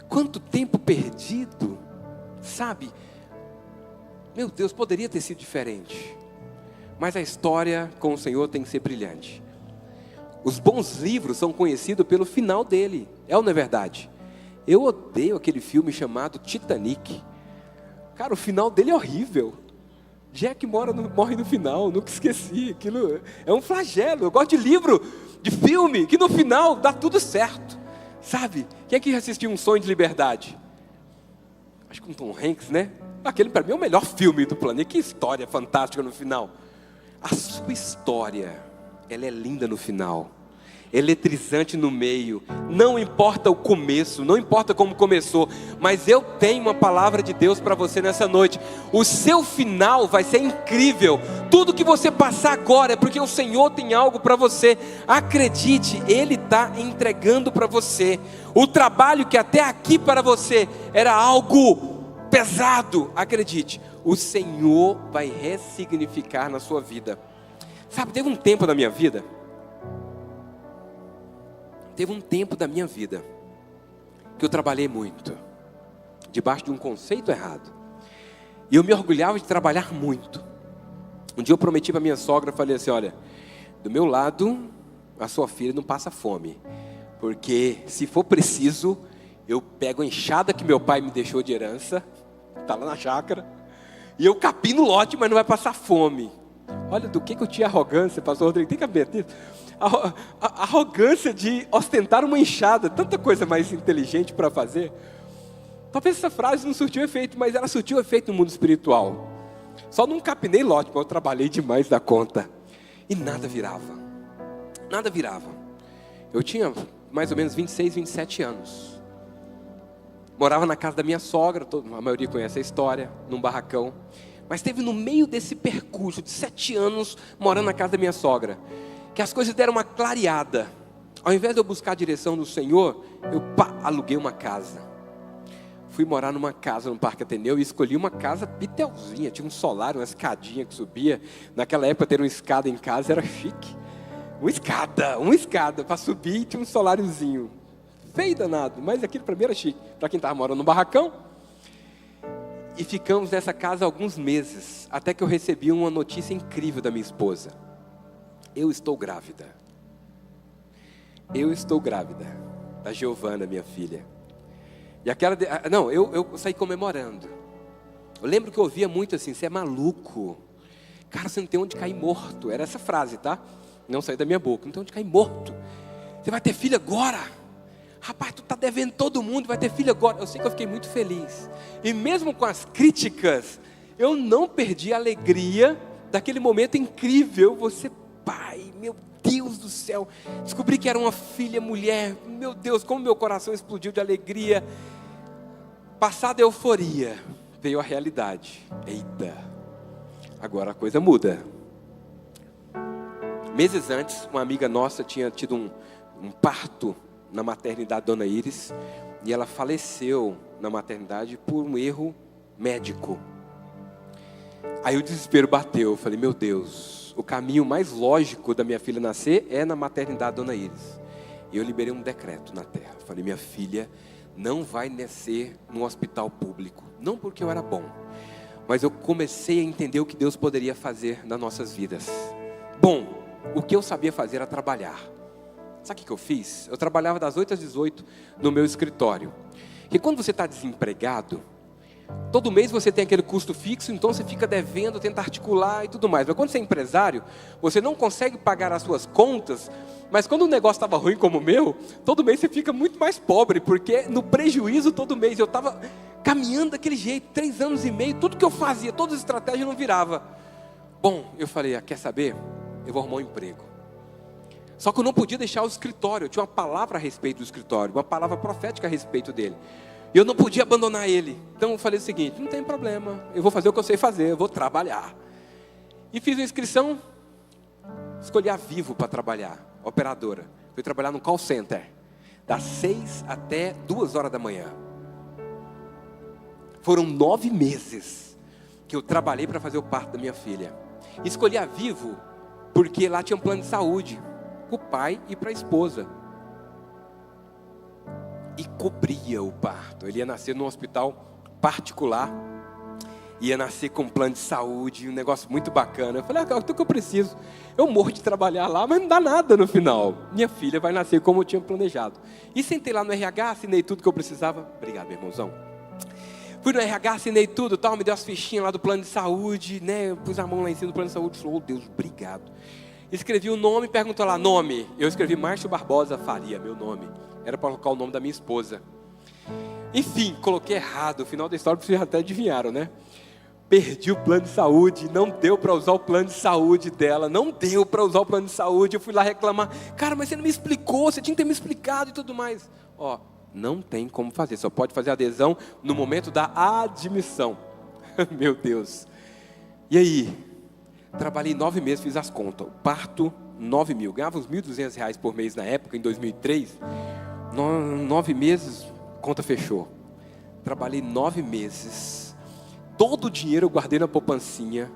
quanto tempo perdido, sabe? Meu Deus, poderia ter sido diferente, mas a história com o Senhor tem que ser brilhante. Os bons livros são conhecidos pelo final dele, é ou não é verdade? Eu odeio aquele filme chamado Titanic. Cara, o final dele é horrível. Jack morre no final, nunca esqueci. Aquilo é um flagelo. Eu gosto de livro, de filme, que no final dá tudo certo. Sabe, quem é que assistiu Um Sonho de Liberdade? Acho que com Tom Hanks, né? Aquele para mim é o melhor filme do planeta. Que história fantástica no final. A sua história, ela é linda no final, eletrizante no meio. Não importa o começo, não importa como começou, mas eu tenho uma palavra de Deus para você nessa noite. O seu final vai ser incrível. Tudo que você passar agora é porque o Senhor tem algo para você. Acredite, Ele está entregando para você. O trabalho que até aqui para você era algo pesado, acredite, o Senhor vai ressignificar na sua vida. Sabe, teve um tempo da minha vida que eu trabalhei muito, debaixo de um conceito errado, e eu me orgulhava de trabalhar muito. Um dia eu prometi para minha sogra, falei assim: olha, do meu lado, a sua filha não passa fome, porque se for preciso, eu pego a enxada que meu pai me deixou de herança, está lá na chácara, e eu capino o lote, mas não vai passar fome. Olha do que eu tinha arrogância, pastor Rodrigo, tem cabimento nisso? A arrogância de ostentar uma enxada, tanta coisa mais inteligente para fazer. Talvez essa frase não surtiu efeito, mas ela surtiu efeito no mundo espiritual. Só não capinei lote, mas eu trabalhei demais da conta, e nada virava. nada virava. Eu tinha mais ou menos 26, 27 anos. Morava na casa da minha sogra, a maioria conhece a história, num barracão. Mas teve no meio desse percurso de 7 anos, morando na casa da minha sogra, que as coisas deram uma clareada. Ao invés de eu buscar a direção do Senhor, eu aluguei uma casa. Fui morar numa casa no Parque Ateneu e escolhi uma casa pitelzinha. Tinha um solar, uma escadinha que subia. Naquela época ter uma escada em casa era chique. Uma escada para subir e tinha um soláriozinho. Feio danado, mas aquilo para mim era chique. Para quem estava morando no barracão. E ficamos nessa casa alguns meses, até que eu recebi uma notícia incrível da minha esposa. Eu estou grávida. Da Giovana, minha filha. E aquela, eu saí comemorando. Eu lembro que eu ouvia muito assim: você é maluco, cara, você não tem onde cair morto. Era essa frase, tá? Não saiu da minha boca. Não tem onde cair morto. Você vai ter filho agora. Rapaz, tu tá devendo todo mundo, vai ter filho agora. Eu sei que eu fiquei muito feliz. E mesmo com as críticas, eu não perdi a alegria daquele momento incrível. Você, pai, meu Deus do céu, descobri que era uma filha mulher. Meu Deus, como meu coração explodiu de alegria. Passada a euforia, veio a realidade. Eita, agora a coisa muda. Meses antes, uma amiga nossa tinha tido um parto na maternidade Dona Iris, e ela faleceu na maternidade por um erro médico. Aí o desespero bateu. Eu falei: meu Deus, o caminho mais lógico da minha filha nascer é na maternidade Dona Iris. E eu liberei um decreto na terra. Eu falei: minha filha não vai nascer num hospital público. Não porque eu era bom, mas eu comecei a entender o que Deus poderia fazer nas nossas vidas. Bom, o que eu sabia fazer era trabalhar. Sabe o que eu fiz? Eu trabalhava das 8 às 18 no meu escritório. E quando você está desempregado, todo mês você tem aquele custo fixo, então você fica devendo, tenta articular e tudo mais. Mas quando você é empresário, você não consegue pagar as suas contas, mas quando o negócio estava ruim como o meu, todo mês você fica muito mais pobre, porque no prejuízo todo mês. Eu estava caminhando daquele jeito, 3 anos e meio, tudo que eu fazia, todas as estratégias não virava. Bom, eu falei: quer saber? Eu vou arrumar um emprego. Só que eu não podia deixar o escritório. Eu tinha uma palavra a respeito do escritório, uma palavra profética a respeito dele. E eu não podia abandonar ele. Então eu falei o seguinte: não tem problema, eu vou fazer o que eu sei fazer, eu vou trabalhar. E fiz uma inscrição, escolhi a Vivo para trabalhar, operadora. Fui trabalhar no call center, das 6 até 2 horas da manhã. Foram 9 meses que eu trabalhei para fazer o parto da minha filha. Escolhi a Vivo porque lá tinha um plano de saúde para o pai e para a esposa. E cobria o parto. Ele ia nascer num hospital particular, ia nascer com um plano de saúde, um negócio muito bacana. Eu falei: o que eu preciso? Eu morro de trabalhar lá, mas não dá nada no final. Minha filha vai nascer como eu tinha planejado. E sentei lá no RH, assinei tudo que eu precisava. Obrigado, meu irmãozão. Fui no RH, assinei tudo, tal, me deu as fichinhas lá do plano de saúde, né? Eu pus a mão lá em cima do plano de saúde e falei: oh Deus, obrigado. Escrevi o nome, perguntou lá: nome? Eu escrevi Márcio Barbosa Faria, meu nome. Era para colocar o nome da minha esposa. Enfim, coloquei errado. O final da história vocês até adivinharam, né? Perdi o plano de saúde, não deu para usar o plano de saúde dela, não deu para usar o plano de saúde. Eu fui lá reclamar: cara, mas você não me explicou, você tinha que ter me explicado e tudo mais. Não tem como fazer, só pode fazer adesão no momento da admissão. Meu Deus. E aí? Trabalhei 9 meses, fiz as contas. O parto, 9 mil. Ganhava uns R$1.200 por mês na época, em 2003. 9 meses, conta fechou. Trabalhei 9 meses. Todo o dinheiro eu guardei na poupancinha.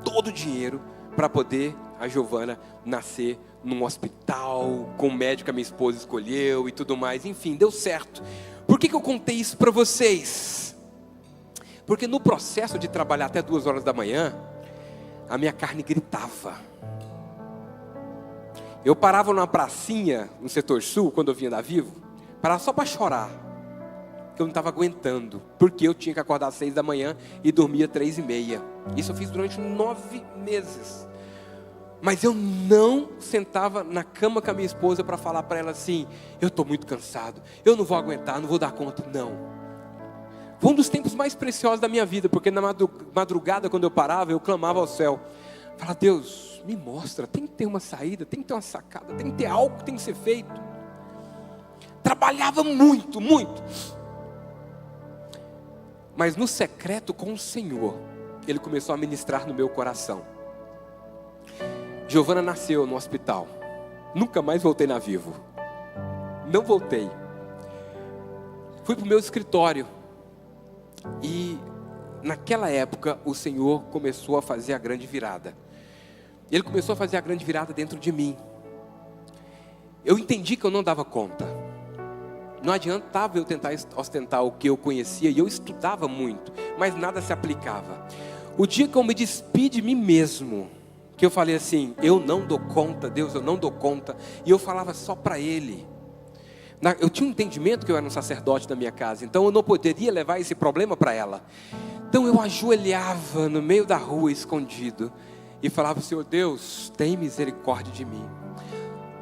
Todo o dinheiro para poder a Giovana nascer num hospital, com o médico que a minha esposa escolheu e tudo mais. Enfim, deu certo. Por que eu contei isso para vocês? Porque no processo de trabalhar até 2 horas da manhã, a minha carne gritava. Eu parava numa pracinha no setor sul, quando eu vinha da Vivo, parava só para chorar, porque eu não estava aguentando, porque eu tinha que acordar às 6 da manhã e dormia 3h30. Isso eu fiz durante 9 meses. Mas eu não sentava na cama com a minha esposa para falar para ela assim: eu estou muito cansado, eu não vou aguentar, não vou dar conta. Não. Foi um dos tempos mais preciosos da minha vida, porque na madrugada, quando eu parava, eu clamava ao céu: Fala, Deus, me mostra, tem que ter uma saída, tem que ter uma sacada, tem que ter algo que tem que ser feito. Trabalhava muito, muito. Mas no secreto com o Senhor, Ele começou a ministrar no meu coração. Giovana nasceu no hospital. Nunca mais voltei na Vivo. Não voltei. Fui para o meu escritório. E naquela época o Senhor começou a fazer a grande virada. Ele começou a fazer a grande virada dentro de mim. Eu entendi que eu não dava conta. Não adiantava eu tentar ostentar o que eu conhecia. E eu estudava muito, mas nada se aplicava. O dia que eu me despi de mim mesmo, que eu falei assim, eu não dou conta, Deus, eu não dou conta. E eu falava só para Ele. Eu tinha um entendimento que eu era um sacerdote da minha casa, então eu não poderia levar esse problema para ela. Então eu ajoelhava no meio da rua, escondido, e falava, Senhor Deus, tem misericórdia de mim.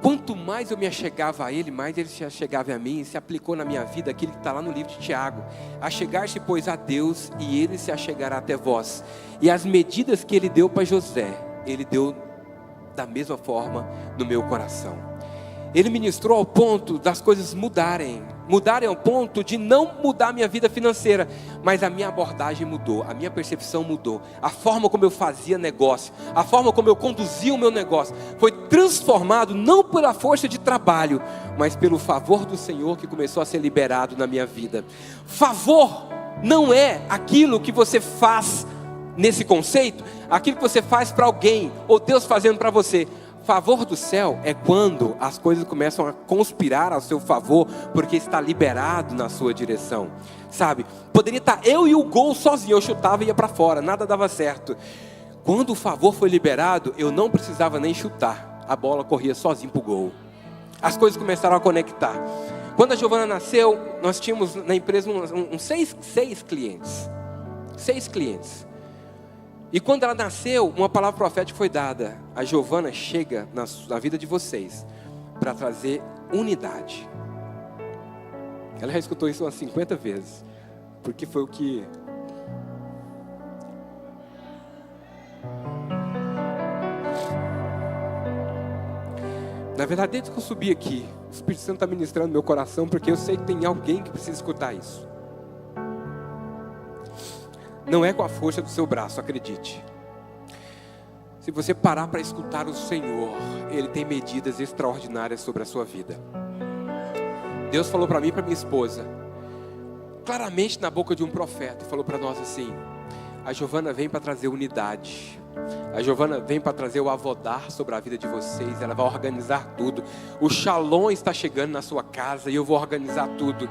Quanto mais eu me achegava a Ele, mais Ele se achegava a mim, e se aplicou na minha vida aquilo que está lá no livro de Tiago. Achegar-se, pois, a Deus, e Ele se achegará até vós. E as medidas que Ele deu para José, Ele deu da mesma forma no meu coração. Ele ministrou ao ponto das coisas mudarem ao ponto de não mudar a minha vida financeira, mas a minha abordagem mudou, a minha percepção mudou, a forma como eu fazia negócio, a forma como eu conduzia o meu negócio, foi transformado não pela força de trabalho, mas pelo favor do Senhor que começou a ser liberado na minha vida. Favor não é aquilo que você faz nesse conceito, aquilo que você faz para alguém, ou Deus fazendo para você. Favor do céu é quando as coisas começam a conspirar ao seu favor, porque está liberado na sua direção, sabe? Poderia estar eu e o gol sozinho, eu chutava e ia para fora, nada dava certo. Quando o favor foi liberado, eu não precisava nem chutar, a bola corria sozinho para o gol. As coisas começaram a conectar. Quando a Giovana nasceu, nós tínhamos na empresa uns seis clientes. 6 clientes. E quando ela nasceu, uma palavra profética foi dada. A Giovana chega na vida de vocês para trazer unidade. Ela já escutou isso umas 50 vezes. Porque foi o que... Na verdade, desde que eu subi aqui, o Espírito Santo está ministrando no meu coração, porque eu sei que tem alguém que precisa escutar isso. Não é com a força do seu braço, acredite. Se você parar para escutar o Senhor, Ele tem medidas extraordinárias sobre a sua vida. Deus falou para mim e para minha esposa, claramente na boca de um profeta, falou para nós assim, a Giovana vem para trazer unidade. A Giovana vem para trazer o avodar sobre a vida de vocês. Ela vai organizar tudo. O Shalom está chegando na sua casa e eu vou organizar tudo.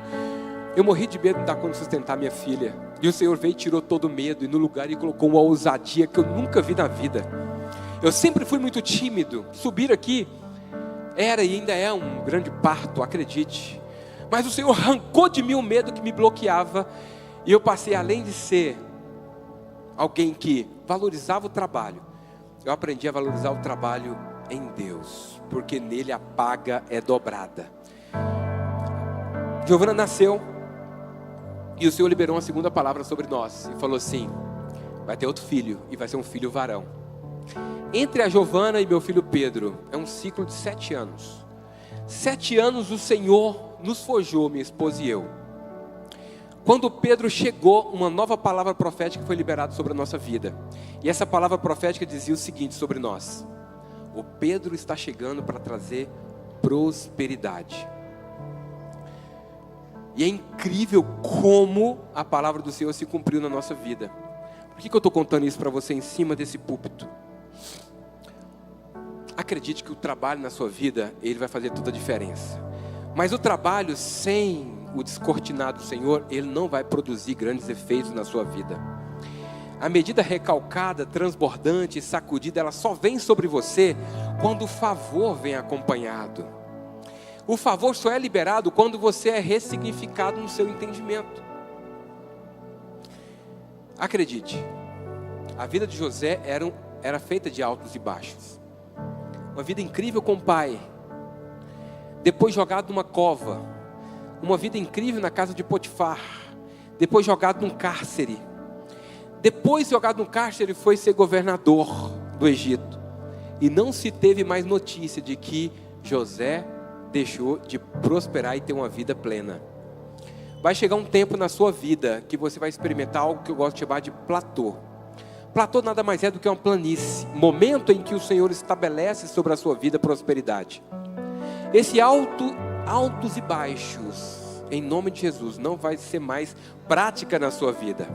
Eu morri de medo de dar conta de sustentar minha filha. E o Senhor veio e tirou todo o medo. E no lugar Ele colocou uma ousadia que eu nunca vi na vida. Eu sempre fui muito tímido. Subir aqui era e ainda é um grande parto, acredite. Mas o Senhor arrancou de mim o medo que me bloqueava. E eu passei, além de ser alguém que valorizava o trabalho, eu aprendi a valorizar o trabalho em Deus. Porque nele a paga é dobrada. Giovana nasceu. E o Senhor liberou uma segunda palavra sobre nós. E falou assim, vai ter outro filho. E vai ser um filho varão. Entre a Giovana e meu filho Pedro, é um ciclo de 7 anos. 7 anos o Senhor nos forjou, minha esposa e eu. Quando Pedro chegou, uma nova palavra profética foi liberada sobre a nossa vida. E essa palavra profética dizia o seguinte sobre nós. O Pedro está chegando para trazer prosperidade. E é incrível como a palavra do Senhor se cumpriu na nossa vida. Por que eu estou contando isso para você em cima desse púlpito? Acredite que o trabalho na sua vida, ele vai fazer toda a diferença. Mas o trabalho sem o descortinado do Senhor, ele não vai produzir grandes efeitos na sua vida. A medida recalcada, transbordante, sacudida, ela só vem sobre você quando o favor vem acompanhado. O favor só é liberado quando você é ressignificado no seu entendimento. Acredite, a vida de José era feita de altos e baixos. Uma vida incrível com o pai, depois jogado numa cova. Uma vida incrível na casa de Potifar, depois jogado num cárcere. Depois jogado no cárcere, ele foi ser governador do Egito. E não se teve mais notícia de que José deixou de prosperar e ter uma vida plena. Vai chegar um tempo na sua vida que você vai experimentar algo que eu gosto de chamar de platô. Platô nada mais é do que uma planície, momento em que o Senhor estabelece sobre a sua vida prosperidade. Esse altos e baixos, em nome de Jesus, não vai ser mais prática na sua vida.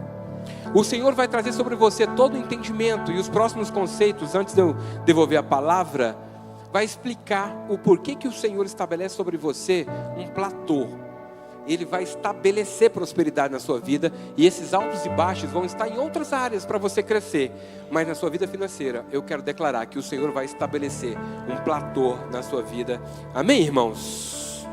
O Senhor vai trazer sobre você todo o entendimento, e os próximos conceitos, antes de eu devolver a palavra, vai explicar o porquê que o Senhor estabelece sobre você um platô. Ele vai estabelecer prosperidade na sua vida, e esses altos e baixos vão estar em outras áreas para você crescer. Mas na sua vida financeira, eu quero declarar que o Senhor vai estabelecer um platô na sua vida. Amém, irmãos?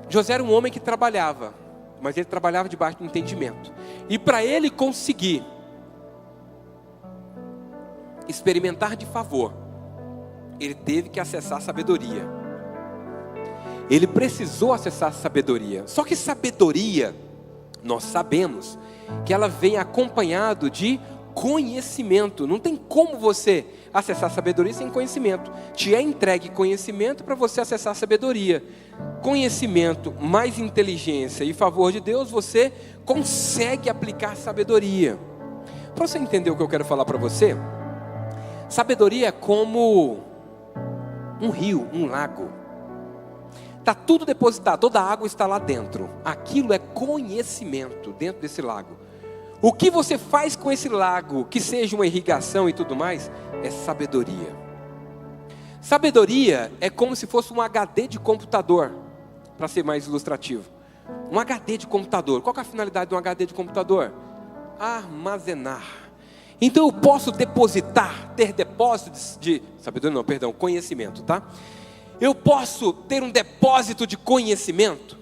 José era um homem que trabalhava, mas ele trabalhava debaixo do entendimento. E para ele conseguir experimentar de favor, ele teve que acessar a sabedoria. Ele precisou acessar a sabedoria. Só que sabedoria, nós sabemos que ela vem acompanhado de conhecimento. Não tem como você acessar a sabedoria sem conhecimento. Te é entregue conhecimento para você acessar a sabedoria. Conhecimento mais inteligência e favor de Deus, você consegue aplicar sabedoria. Para você entender o que eu quero falar para você, sabedoria é como um rio, um lago. Está tudo depositado, toda a água está lá dentro. Aquilo é conhecimento dentro desse lago. O que você faz com esse lago, que seja uma irrigação e tudo mais, é sabedoria. Sabedoria é como se fosse um HD de computador, para ser mais ilustrativo. Um HD de computador. Qual que é a finalidade de um HD de computador? Armazenar. Então eu posso depositar, ter depósitos de sabedoria, não, perdão, conhecimento, tá? Eu posso ter um depósito de conhecimento?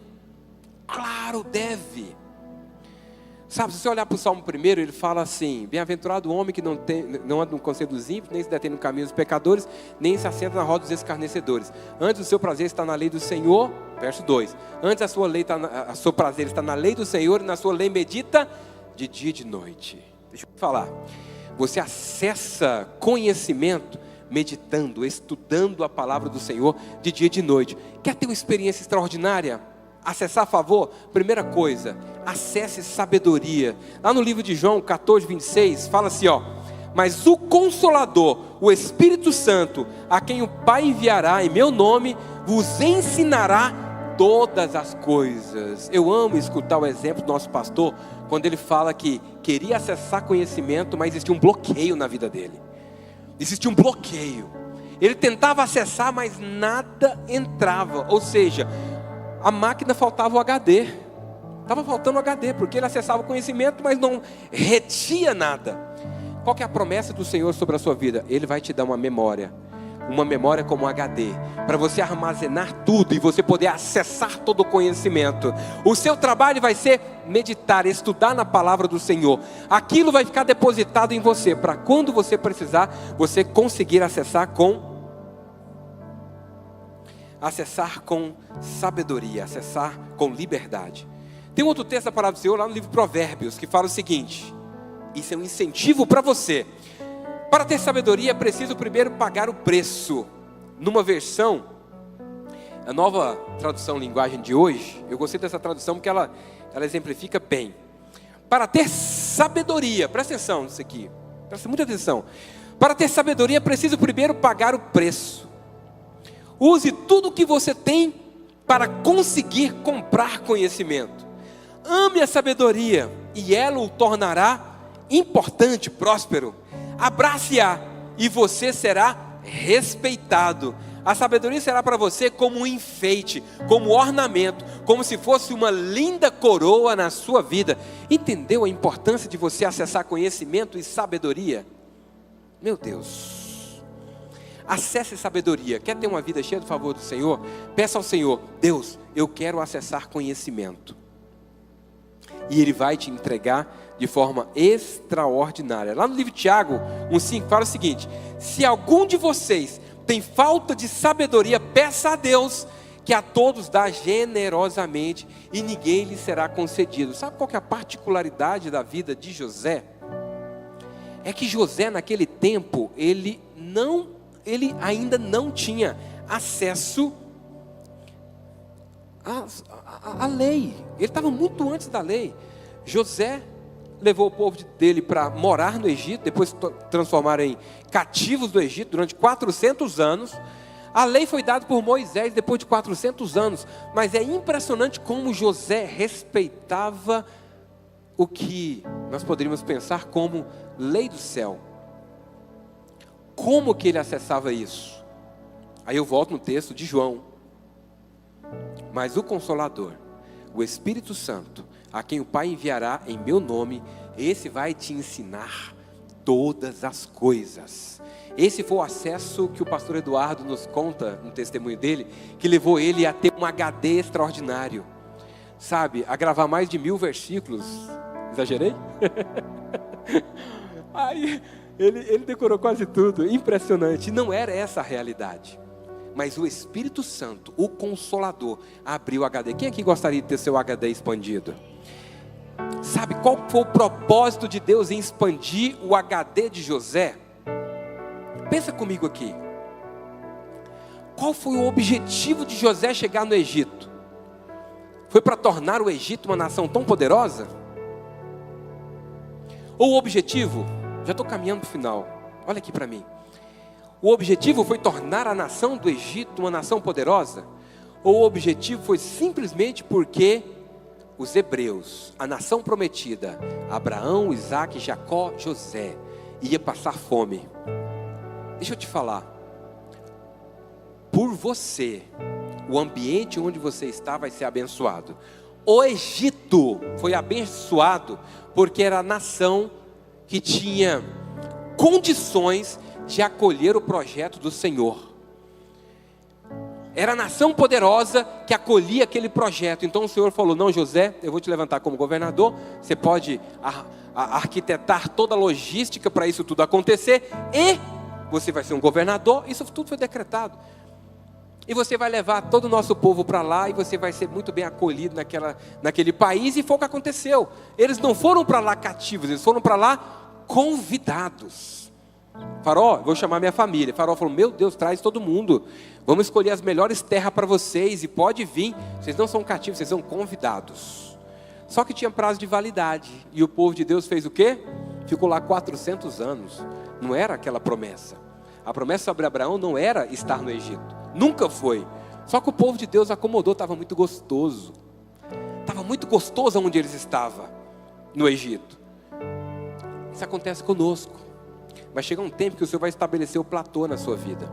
Claro, deve. Sabe, se você olhar para o Salmo 1, ele fala assim: bem-aventurado o homem que não anda no conselho dos ímpios, nem se detém no caminho dos pecadores, nem se assenta na roda dos escarnecedores. Antes o seu prazer está na lei do Senhor, verso 2. Antes a seu prazer está na lei do Senhor, e na sua lei medita de dia e de noite. Deixa eu falar. Você acessa conhecimento meditando, estudando a palavra do Senhor de dia e de noite. Quer ter uma experiência extraordinária? Acessar a favor? Primeira coisa, acesse sabedoria. Lá no livro de João 14, 26, fala assim, ó: mas o Consolador, o Espírito Santo, a quem o Pai enviará em meu nome, vos ensinará todas as coisas. Eu amo escutar o exemplo do nosso pastor, quando ele fala que queria acessar conhecimento, mas existia um bloqueio na vida dele. Existia um bloqueio. Ele tentava acessar, mas nada entrava. Ou seja, a máquina faltava o HD. Estava faltando o HD, porque ele acessava o conhecimento, mas não retia nada. Qual que é a promessa do Senhor sobre a sua vida? Ele vai te dar uma memória como um HD, para você armazenar tudo e você poder acessar todo o conhecimento. O seu trabalho vai ser meditar, estudar na palavra do Senhor. Aquilo vai ficar depositado em você, para quando você precisar, você conseguir acessar com sabedoria, acessar com liberdade. Tem outro texto da palavra do Senhor lá no livro de Provérbios, que fala o seguinte: isso é um incentivo para você. Para ter sabedoria é preciso primeiro pagar o preço. Numa versão, a nova tradução linguagem de hoje, eu gostei dessa tradução porque ela exemplifica bem. Para ter sabedoria, presta atenção nisso aqui, presta muita atenção. Para ter sabedoria é preciso primeiro pagar o preço. Use tudo o que você tem para conseguir comprar conhecimento. Ame a sabedoria e ela o tornará importante, próspero. Abrace-a e você será respeitado. A sabedoria será para você como um enfeite, como ornamento, como se fosse uma linda coroa na sua vida. Entendeu a importância de você acessar conhecimento e sabedoria? Meu Deus, acesse sabedoria. Quer ter uma vida cheia do favor do Senhor? Peça ao Senhor: Deus, eu quero acessar conhecimento. E Ele vai te entregar de forma extraordinária. Lá no livro de Tiago 1,5 fala o seguinte: se algum de vocês tem falta de sabedoria, peça a Deus, que a todos dá generosamente, e ninguém lhe será concedido. Sabe qual que é a particularidade da vida de José? é que José naquele tempo, ele ainda não tinha acesso à lei. Ele estava muito antes da lei. José levou o povo dele para morar no Egito, depois se transformaram em cativos do Egito durante 400 anos. A lei foi dada por Moisés depois de 400 anos, mas é impressionante como José respeitava o que nós poderíamos pensar como lei do céu. Como que ele acessava isso? Aí eu volto no texto de João. Mas o Consolador, o Espírito Santo, a quem o Pai enviará em meu nome, esse vai te ensinar todas as coisas. Esse foi o acesso que o pastor Eduardo nos conta no testemunho dele, que levou ele a ter um HD extraordinário, sabe, a gravar mais de 1000 versículos. Exagerei? Aí ele decorou quase tudo, impressionante. Não era essa a realidade, mas o Espírito Santo, o Consolador, abriu o HD. Quem aqui gostaria de ter seu HD expandido? Sabe qual foi o propósito de Deus em expandir o HD de José? Pensa comigo aqui. Qual foi o objetivo de José chegar no Egito? Foi para tornar o Egito uma nação tão poderosa? Ou o objetivo, já estou caminhando para o final, olha aqui para mim. O objetivo foi tornar a nação do Egito uma nação poderosa? Ou o objetivo foi simplesmente porque os hebreus, a nação prometida, Abraão, Isaque, Jacó, José, ia passar fome? Deixa eu te falar, por você, o ambiente onde você está vai ser abençoado. O Egito foi abençoado porque era a nação que tinha condições de acolher o projeto do Senhor. Era a nação poderosa que acolhia aquele projeto. Então o Senhor falou: não, José, eu vou te levantar como governador. Você pode arquitetar toda a logística para isso tudo acontecer. E você vai ser um governador. Isso tudo foi decretado. E você vai levar todo o nosso povo para lá, e você vai ser muito bem acolhido naquele país. E foi o que aconteceu. Eles não foram para lá cativos, eles foram para lá convidados. Faraó, vou chamar minha família. Faraó falou: meu Deus, traz todo mundo. Vamos escolher as melhores terras para vocês, e pode vir. Vocês não são cativos, vocês são convidados. Só que tinha prazo de validade. E o povo de Deus fez o quê? Ficou lá 400 anos. Não era aquela promessa. A promessa sobre Abraão não era estar no Egito. Nunca foi. Só que o povo de Deus acomodou, estava muito gostoso. Estava muito gostoso onde eles estavam, no Egito. Isso acontece conosco. Vai chegar um tempo que o Senhor vai estabelecer o platô na sua vida.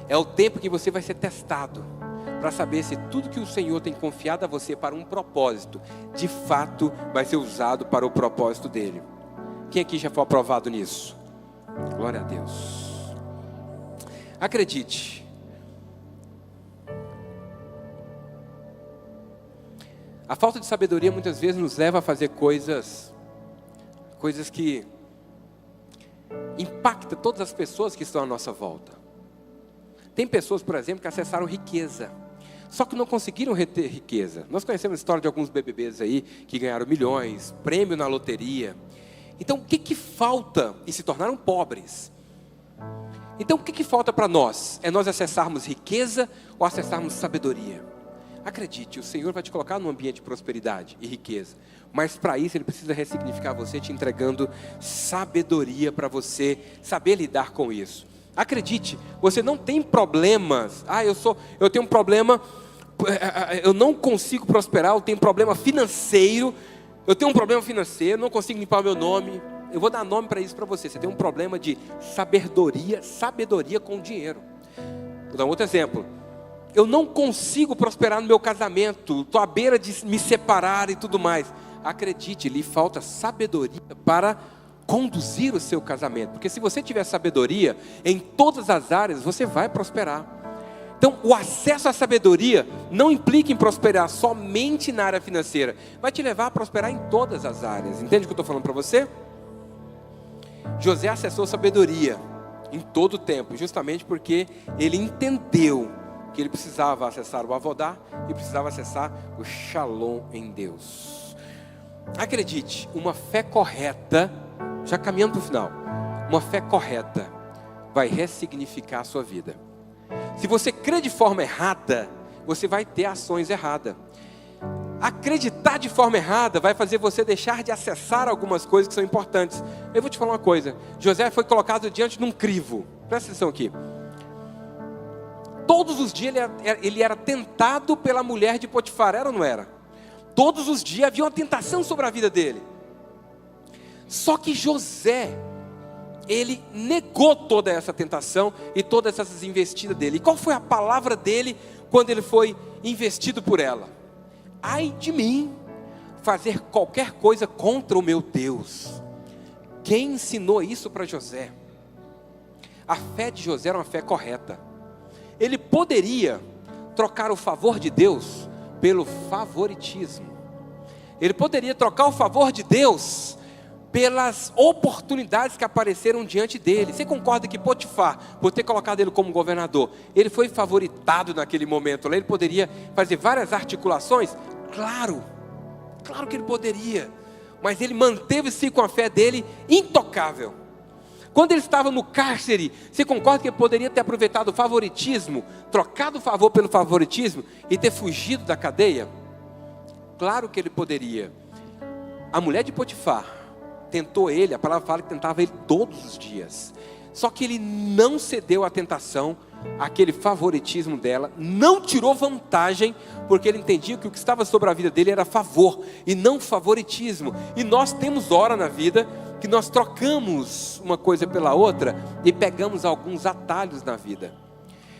É o tempo que você vai ser testado, para saber se tudo que o Senhor tem confiado a você para um propósito, de fato vai ser usado para o propósito dEle. Quem aqui já foi aprovado nisso? Glória a Deus. Acredite. A falta de sabedoria muitas vezes nos leva a fazer coisas que impactam todas as pessoas que estão à nossa volta. Tem pessoas, por exemplo, que acessaram riqueza, só que não conseguiram reter riqueza. Nós conhecemos a história de alguns BBBs aí, que ganharam milhões, prêmio na loteria. Então o que falta? E se tornaram pobres. Então o que falta para nós? É nós acessarmos riqueza ou acessarmos sabedoria? Acredite, o Senhor vai te colocar num ambiente de prosperidade e riqueza. Mas para isso Ele precisa ressignificar você, te entregando sabedoria para você saber lidar com isso. Acredite, você não tem problemas. Eu tenho um problema, eu não consigo prosperar, eu tenho um problema financeiro. Eu tenho um problema financeiro, não consigo limpar o meu nome. Eu vou dar nome para isso para você. Você tem um problema de sabedoria com dinheiro. Vou dar um outro exemplo. Eu não consigo prosperar no meu casamento, estou à beira de me separar e tudo mais. Acredite, lhe falta sabedoria para conduzir o seu casamento. Porque se você tiver sabedoria em todas as áreas, você vai prosperar. Então, o acesso à sabedoria não implica em prosperar somente na área financeira. Vai te levar a prosperar em todas as áreas. Entende o que eu estou falando para você? José acessou sabedoria em todo o tempo, justamente porque ele entendeu que ele precisava acessar o Avodá e precisava acessar o Shalom em Deus. Acredite, uma fé correta já caminhando para o final, uma fé correta vai ressignificar a sua vida. Se você crê de forma errada, você vai ter ações erradas. Acreditar de forma errada vai fazer você deixar de acessar algumas coisas que são importantes. Eu vou te falar uma coisa. José foi colocado diante de um crivo. Presta atenção aqui. Todos os dias ele era tentado pela mulher de Potifar, era ou não era? Todos os dias havia uma tentação sobre a vida dele. Só que José, ele negou toda essa tentação e todas essas investidas dele. E qual foi a palavra dele quando ele foi investido por ela? Ai de mim, fazer qualquer coisa contra o meu Deus. Quem ensinou isso para José? A fé de José era uma fé correta. Ele poderia trocar o favor de Deus pelo favoritismo. Ele poderia trocar o favor de Deus pelas oportunidades que apareceram diante dele. Você concorda que Potifar, por ter colocado ele como governador, ele foi favoritado naquele momento? Ele poderia fazer várias articulações? Claro que ele poderia, mas ele manteve-se com a fé dele intocável. Quando ele estava no cárcere, você concorda que ele poderia ter aproveitado o favoritismo, trocado o favor pelo favoritismo e ter fugido da cadeia? Claro que ele poderia. A mulher de Potifar tentou ele, a palavra fala que tentava ele todos os dias. Só que ele não cedeu à tentação, aquele favoritismo dela, não tirou vantagem, porque ele entendia que o que estava sobre a vida dele era favor, e não favoritismo. E nós temos hora na vida, que nós trocamos uma coisa pela outra, e pegamos alguns atalhos na vida.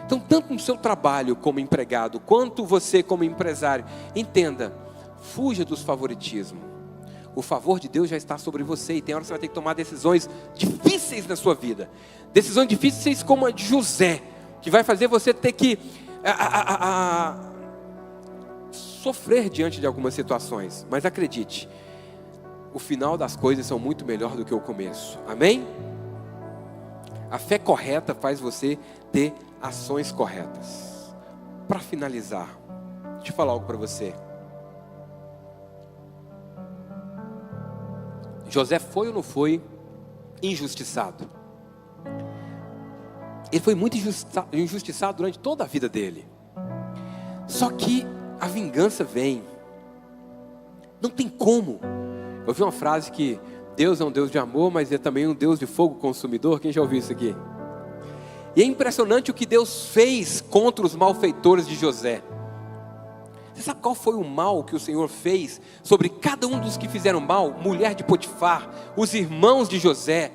Então, tanto no seu trabalho como empregado, quanto você como empresário, entenda, fuja dos favoritismos. O favor de Deus já está sobre você, e tem hora que você vai ter que tomar decisões difíceis na sua vida. Decisões difíceis como a de José, que vai fazer você ter que sofrer diante de algumas situações. Mas acredite, o final das coisas são muito melhor do que o começo. Amém? A fé correta faz você ter ações corretas. Para finalizar, deixa eu falar algo para você. José foi ou não foi injustiçado? Ele foi muito injustiçado durante toda a vida dele. Só que a vingança vem. Não tem como. Eu vi uma frase que Deus é um Deus de amor, mas é também um Deus de fogo consumidor. Quem já ouviu isso aqui? E é impressionante o que Deus fez contra os malfeitores de José. Você sabe qual foi o mal que o Senhor fez sobre cada um dos que fizeram mal? Mulher de Potifar, os irmãos de José,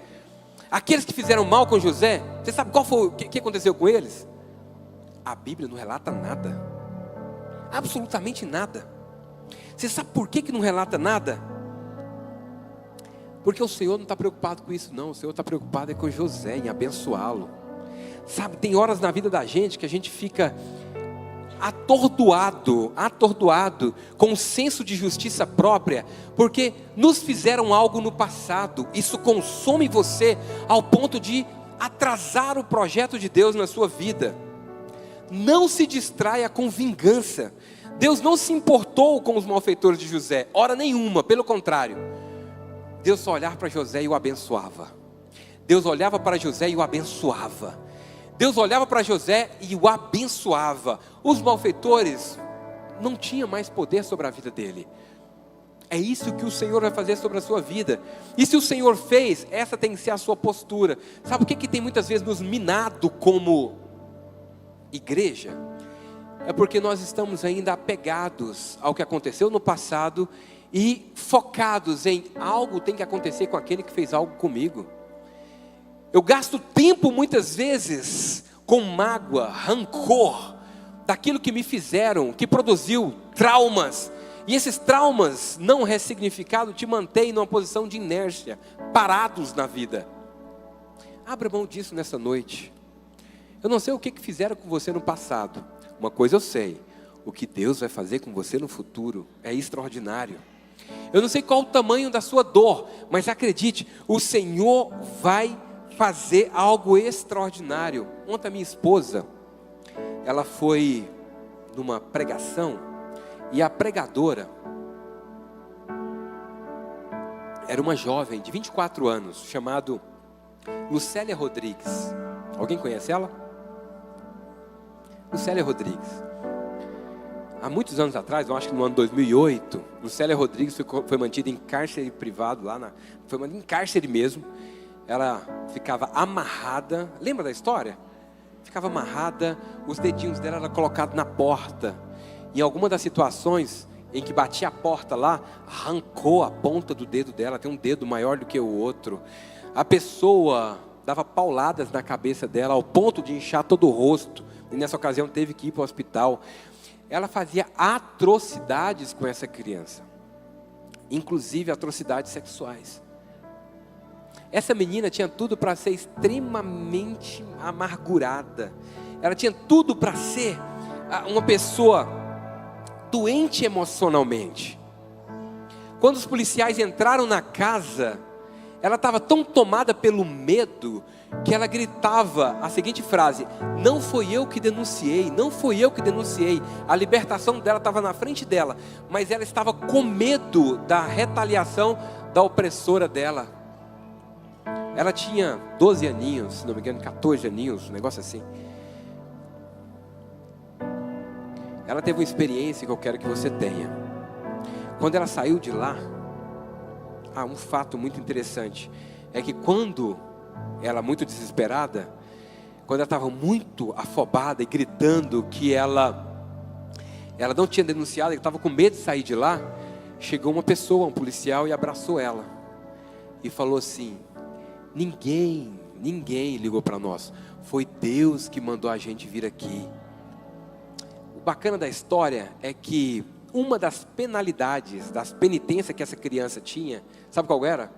aqueles que fizeram mal com José. Você sabe qual foi o que aconteceu com eles? A Bíblia não relata nada, absolutamente nada. Você sabe por que não relata nada? Porque o Senhor não está preocupado com isso não. O Senhor está preocupado com José, em abençoá-lo. Sabe, tem horas na vida da gente que a gente fica atordoado com um senso de justiça própria, porque nos fizeram algo no passado. Isso consome você ao ponto de atrasar o projeto de Deus na sua vida. Não se distraia com vingança. Deus não se importou com os malfeitores de José, hora nenhuma, pelo contrário. Deus só olhava para José e o abençoava. Deus olhava para José e o abençoava. Deus olhava para José e o abençoava. Os malfeitores não tinham mais poder sobre a vida dele. É isso que o Senhor vai fazer sobre a sua vida. E se o Senhor fez, essa tem que ser a sua postura. Sabe o que tem muitas vezes nos minado como igreja? É porque nós estamos ainda apegados ao que aconteceu no passado e focados em algo tem que acontecer com aquele que fez algo comigo. Eu gasto tempo muitas vezes com mágoa, rancor, daquilo que me fizeram, que produziu traumas. E esses traumas não ressignificados te mantêm numa posição de inércia, parados na vida. Abra mão disso nessa noite. Eu não sei o que fizeram com você no passado. Uma coisa eu sei, o que Deus vai fazer com você no futuro é extraordinário. Eu não sei qual o tamanho da sua dor, mas acredite, o Senhor vai fazer algo extraordinário. Ontem a minha esposa, ela foi numa pregação, e a pregadora, era uma jovem de 24 anos, chamada Lucélia Rodrigues. Alguém conhece ela? Lucélia Rodrigues. Há muitos anos atrás, eu acho que no ano 2008, Lucélia Rodrigues foi mantida em cárcere privado, foi mantida em cárcere mesmo. Ela ficava amarrada, lembra da história? Ficava amarrada, os dedinhos dela eram colocados na porta. Em alguma das situações em que batia a porta lá, arrancou a ponta do dedo dela, tem um dedo maior do que o outro. A pessoa dava pauladas na cabeça dela, ao ponto de inchar todo o rosto. E nessa ocasião teve que ir para o hospital. Ela fazia atrocidades com essa criança, inclusive atrocidades sexuais. Essa menina tinha tudo para ser extremamente amargurada. Ela tinha tudo para ser uma pessoa doente emocionalmente. Quando os policiais entraram na casa, ela estava tão tomada pelo medo que ela gritava a seguinte frase: não foi eu que denunciei, não foi eu que denunciei. A libertação dela estava na frente dela, mas ela estava com medo da retaliação da opressora dela. Ela tinha 12 aninhos, se não me engano, 14 aninhos, um negócio assim. Ela teve uma experiência que eu quero que você tenha. Quando ela saiu de lá, um fato muito interessante é que quando ela, muito desesperada, quando ela estava muito afobada e gritando que ela não tinha denunciado, ela estava com medo de sair de lá, chegou uma pessoa, um policial, e abraçou ela e falou assim: ninguém ligou para nós, foi Deus que mandou a gente vir aqui. O bacana da história é que uma das penalidades, das penitências que essa criança tinha, sabe qual era?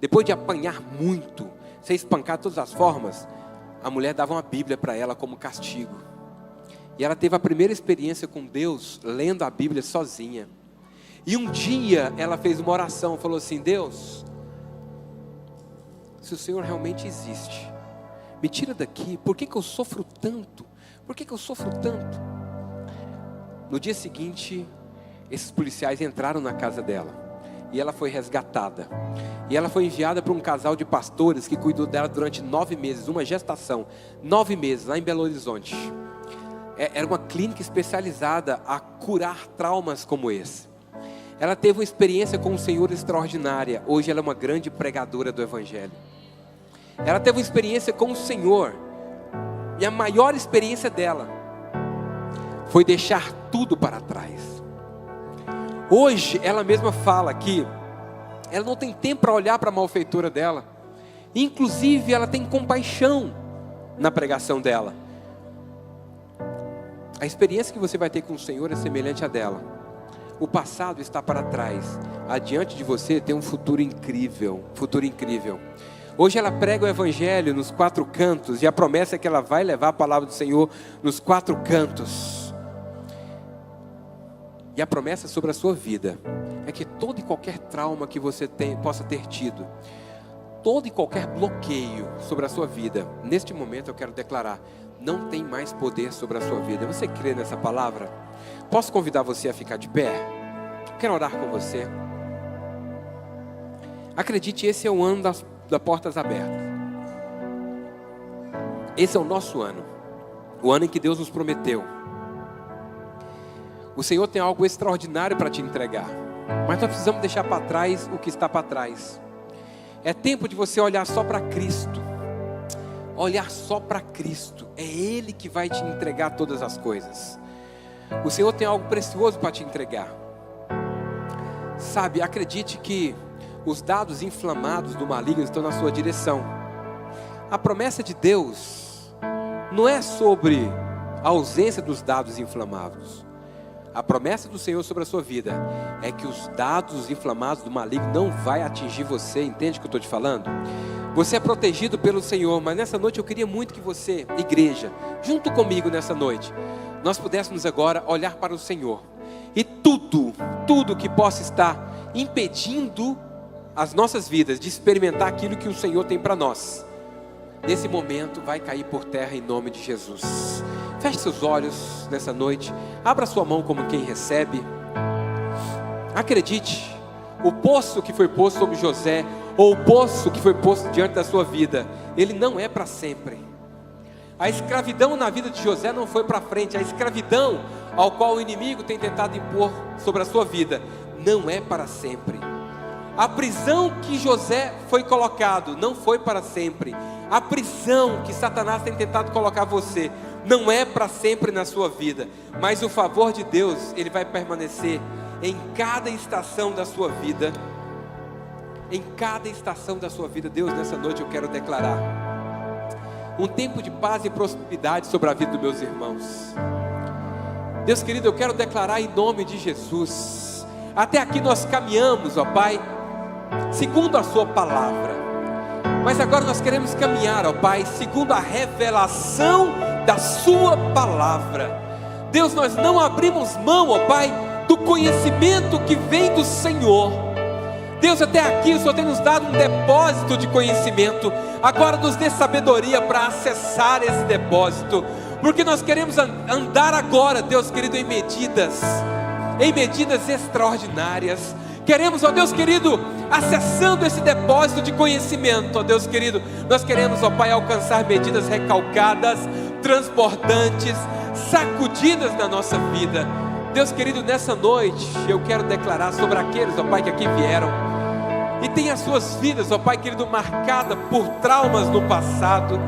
Depois de apanhar muito, ser espancada de todas as formas, a mulher dava uma Bíblia para ela como castigo. E ela teve a primeira experiência com Deus lendo a Bíblia sozinha. E um dia ela fez uma oração, falou assim: Deus, se o Senhor realmente existe, me tira daqui. Por que eu sofro tanto? Por que eu sofro tanto? No dia seguinte, esses policiais entraram na casa dela e ela foi resgatada. E ela foi enviada para um casal de pastores que cuidou dela durante 9 meses, uma gestação, 9 meses, lá em Belo Horizonte. Era uma clínica especializada a curar traumas como esse. Ela teve uma experiência com o Senhor extraordinária. Hoje ela é uma grande pregadora do Evangelho. Ela teve uma experiência com o Senhor, e a maior experiência dela foi deixar tudo para trás. Hoje ela mesma fala que ela não tem tempo para olhar para a malfeitura dela. Inclusive ela tem compaixão na pregação dela. A experiência que você vai ter com o Senhor é semelhante à dela. O passado está para trás. Adiante de você tem um futuro incrível. Hoje ela prega o Evangelho nos 4 cantos. E a promessa é que ela vai levar a palavra do Senhor nos 4 cantos. E a promessa sobre a sua vida é que todo e qualquer trauma que você possa ter tido, todo e qualquer bloqueio sobre a sua vida, neste momento eu quero declarar, não tem mais poder sobre a sua vida. Você crê nessa palavra? Posso convidar você a ficar de pé? Quero orar com você. Acredite, esse é o ano das portas abertas. Esse é o nosso ano. O ano em que Deus nos prometeu. O Senhor tem algo extraordinário para te entregar. Mas nós precisamos deixar para trás o que está para trás. É tempo de você olhar só para Cristo. Olhar só para Cristo. É Ele que vai te entregar todas as coisas. O Senhor tem algo precioso para te entregar. Sabe, acredite que os dados inflamados do maligno estão na sua direção. A promessa de Deus não é sobre a ausência dos dados inflamados. A promessa do Senhor sobre a sua vida é que os dados inflamados do maligno não vai atingir você. Entende o que eu estou te falando? Você é protegido pelo Senhor, mas nessa noite eu queria muito que você, igreja, junto comigo nessa noite, nós pudéssemos agora olhar para o Senhor. E tudo que possa estar impedindo as nossas vidas de experimentar aquilo que o Senhor tem para nós, nesse momento vai cair por terra em nome de Jesus. Feche seus olhos nessa noite. Abra sua mão como quem recebe. Acredite, o poço que foi posto sobre José, ou o poço que foi posto diante da sua vida, ele não é para sempre. A escravidão na vida de José não foi para frente. A escravidão ao qual o inimigo tem tentado impor sobre a sua vida, não é para sempre. A prisão que José foi colocado, não foi para sempre. A prisão que Satanás tem tentado colocar você, não é para sempre na sua vida. Mas o favor de Deus, ele vai permanecer em cada estação da sua vida. Em cada estação da sua vida. Deus, nessa noite eu quero declarar um tempo de paz e prosperidade sobre a vida dos meus irmãos. Deus querido, eu quero declarar em nome de Jesus. Até aqui nós caminhamos, ó Pai, segundo a sua palavra. Mas agora nós queremos caminhar, ó Pai, segundo a revelação da sua palavra. Deus, nós não abrimos mão, ó Pai, do conhecimento que vem do Senhor. Deus, até aqui o Senhor tem nos dado um depósito de conhecimento. Agora nos dê sabedoria para acessar esse depósito, porque nós queremos andar agora, Deus querido, em medidas extraordinárias. Queremos, ó Deus querido, acessando esse depósito de conhecimento, ó Deus querido, nós queremos, ó Pai, alcançar medidas recalcadas, transbordantes, sacudidas na nossa vida. Deus querido, nessa noite eu quero declarar sobre aqueles, ó Pai, que aqui vieram e tem as suas vidas, ó Pai querido, marcada por traumas no passado.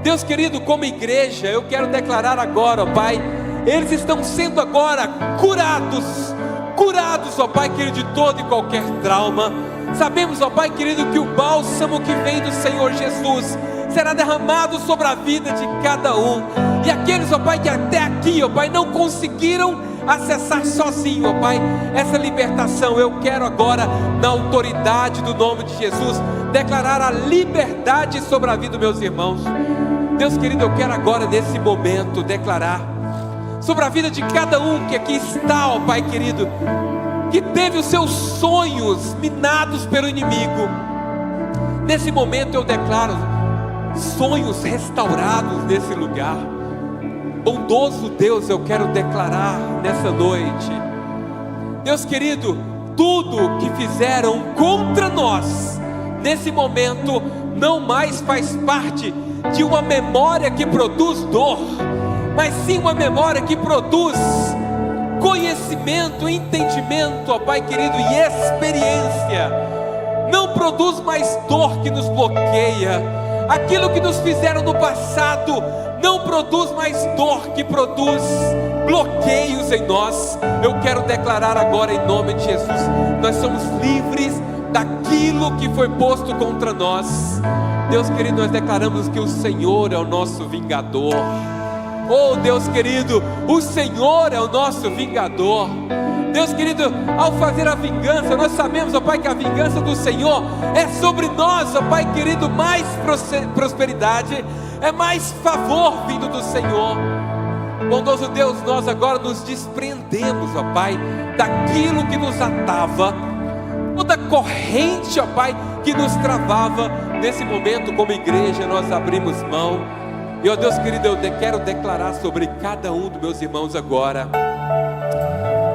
Deus querido, como igreja, eu quero declarar agora, ó Pai, eles estão sendo agora curados, ó Pai querido, de todo e qualquer trauma. Sabemos, ó Pai querido, que o bálsamo que vem do Senhor Jesus será derramado sobre a vida de cada um. E aqueles, ó Pai, que até aqui, ó Pai, não conseguiram acessar sozinho, ó Pai, essa libertação, eu quero agora, na autoridade do nome de Jesus, declarar a liberdade sobre a vida dos meus irmãos. Deus querido, eu quero agora nesse momento declarar sobre a vida de cada um que aqui está, ó Pai querido, que teve os seus sonhos minados pelo inimigo. Nesse momento eu declaro sonhos restaurados nesse lugar. Bondoso Deus, eu quero declarar nessa noite, Deus querido, tudo que fizeram contra nós, nesse momento, não mais faz parte de uma memória que produz dor, mas sim uma memória que produz conhecimento, entendimento, ó Pai querido, e experiência. Não produz mais dor que nos bloqueia. Aquilo que nos fizeram no passado não produz mais dor, que produz bloqueios em nós. Eu quero declarar agora em nome de Jesus, nós somos livres daquilo que foi posto contra nós. Deus querido, nós declaramos que o Senhor é o nosso vingador. Oh Deus querido, o Senhor é o nosso vingador. Deus querido, ao fazer a vingança, nós sabemos, ó Pai, que a vingança do Senhor é sobre nós, ó Pai querido, mais prosperidade, é mais favor vindo do Senhor. Bondoso Deus, nós agora nos desprendemos, ó Pai, daquilo que nos atava, toda corrente, ó Pai, que nos travava. Nesse momento, como igreja, nós abrimos mão. E ó Deus querido, eu quero declarar sobre cada um dos meus irmãos agora.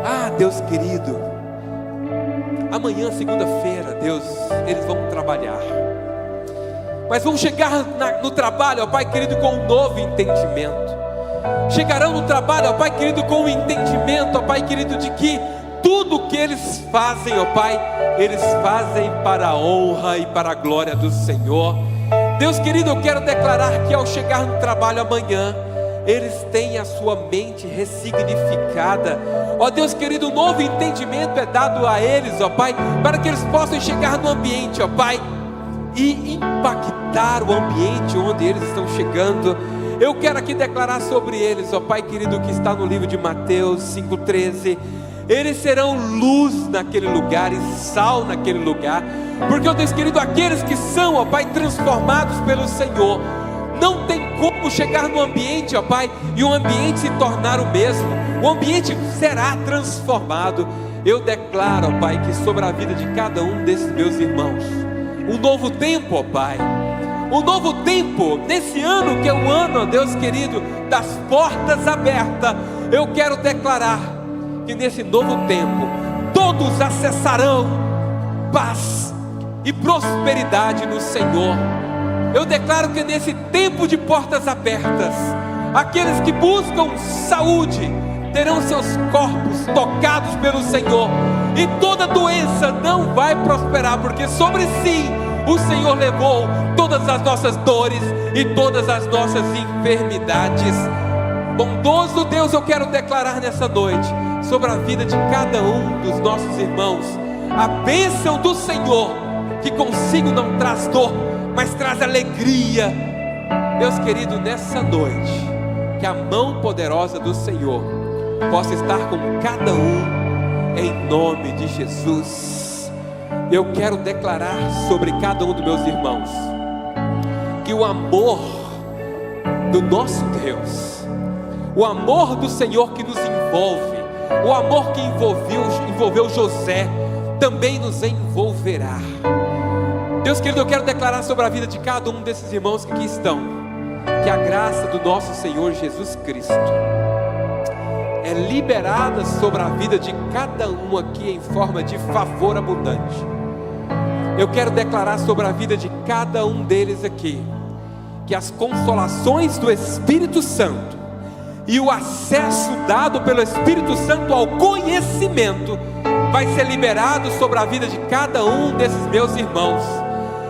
Ah, Deus querido, amanhã, segunda-feira, Deus, eles vão trabalhar, mas vão chegar no trabalho, ó Pai querido, com um novo entendimento. Chegarão no trabalho, ó Pai querido, com um entendimento, ó Pai querido, de que tudo que eles fazem, ó Pai, eles fazem para a honra e para a glória do Senhor. Deus querido, eu quero declarar que ao chegar no trabalho amanhã, eles têm a sua mente ressignificada. Ó Deus querido, um novo entendimento é dado a eles, ó Pai, para que eles possam chegar no ambiente, ó Pai, e impactar o ambiente onde eles estão chegando. Eu quero aqui declarar sobre eles, ó Pai querido, que está no livro de Mateus 5,13. Eles serão luz naquele lugar e sal naquele lugar, porque, ó Deus querido, aqueles que são, ó Pai, transformados pelo Senhor, não tem como chegar no ambiente, ó Pai, e o ambiente se tornar o mesmo. O ambiente será transformado. Eu declaro, ó Pai, que sobre a vida de cada um desses meus irmãos, um novo tempo, ó Pai, um novo tempo, nesse ano que é o ano, ó Deus querido, das portas abertas. Eu quero declarar que nesse novo tempo, todos acessarão paz e prosperidade no Senhor. Eu declaro que nesse tempo de portas abertas, aqueles que buscam saúde terão seus corpos tocados pelo Senhor, e toda doença não vai prosperar, porque sobre si o Senhor levou todas as nossas dores e todas as nossas enfermidades. Bondoso Deus, eu quero declarar nessa noite sobre a vida de cada um dos nossos irmãos a bênção do Senhor, que consigo não traz dor, mas traz alegria. Deus querido, nessa noite, que a mão poderosa do Senhor possa estar com cada um, em nome de Jesus. Eu quero declarar sobre cada um dos meus irmãos que o amor do nosso Deus, o amor do Senhor que nos envolve, o amor que envolveu José, também nos envolverá. Deus querido, eu quero declarar sobre a vida de cada um desses irmãos que aqui estão, que a graça do nosso Senhor Jesus Cristo é liberada sobre a vida de cada um aqui em forma de favor abundante. Eu quero declarar sobre a vida de cada um deles aqui, que as consolações do Espírito Santo e o acesso dado pelo Espírito Santo ao conhecimento vai ser liberado sobre a vida de cada um desses meus irmãos.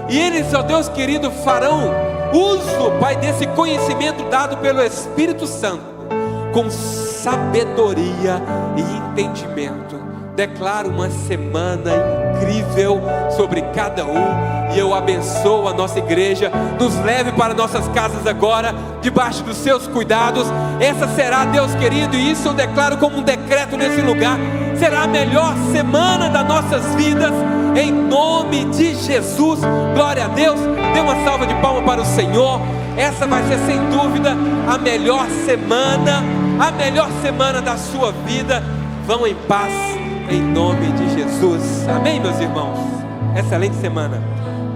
E eles, ó Deus querido, farão uso, Pai, desse conhecimento dado pelo Espírito Santo com sabedoria e entendimento. Declaro uma semana incrível sobre cada um, e eu abençoo a nossa igreja. Nos leve para nossas casas agora, debaixo dos seus cuidados. Essa será, Deus querido, e isso eu declaro como um decreto nesse lugar, será a melhor semana das nossas vidas, em nome de Jesus. Glória a Deus. Dê uma salva de palmas para o Senhor. Essa vai ser sem dúvida a melhor semana da sua vida. Vão em paz, em nome de Jesus. Amém, meus irmãos? Excelente semana.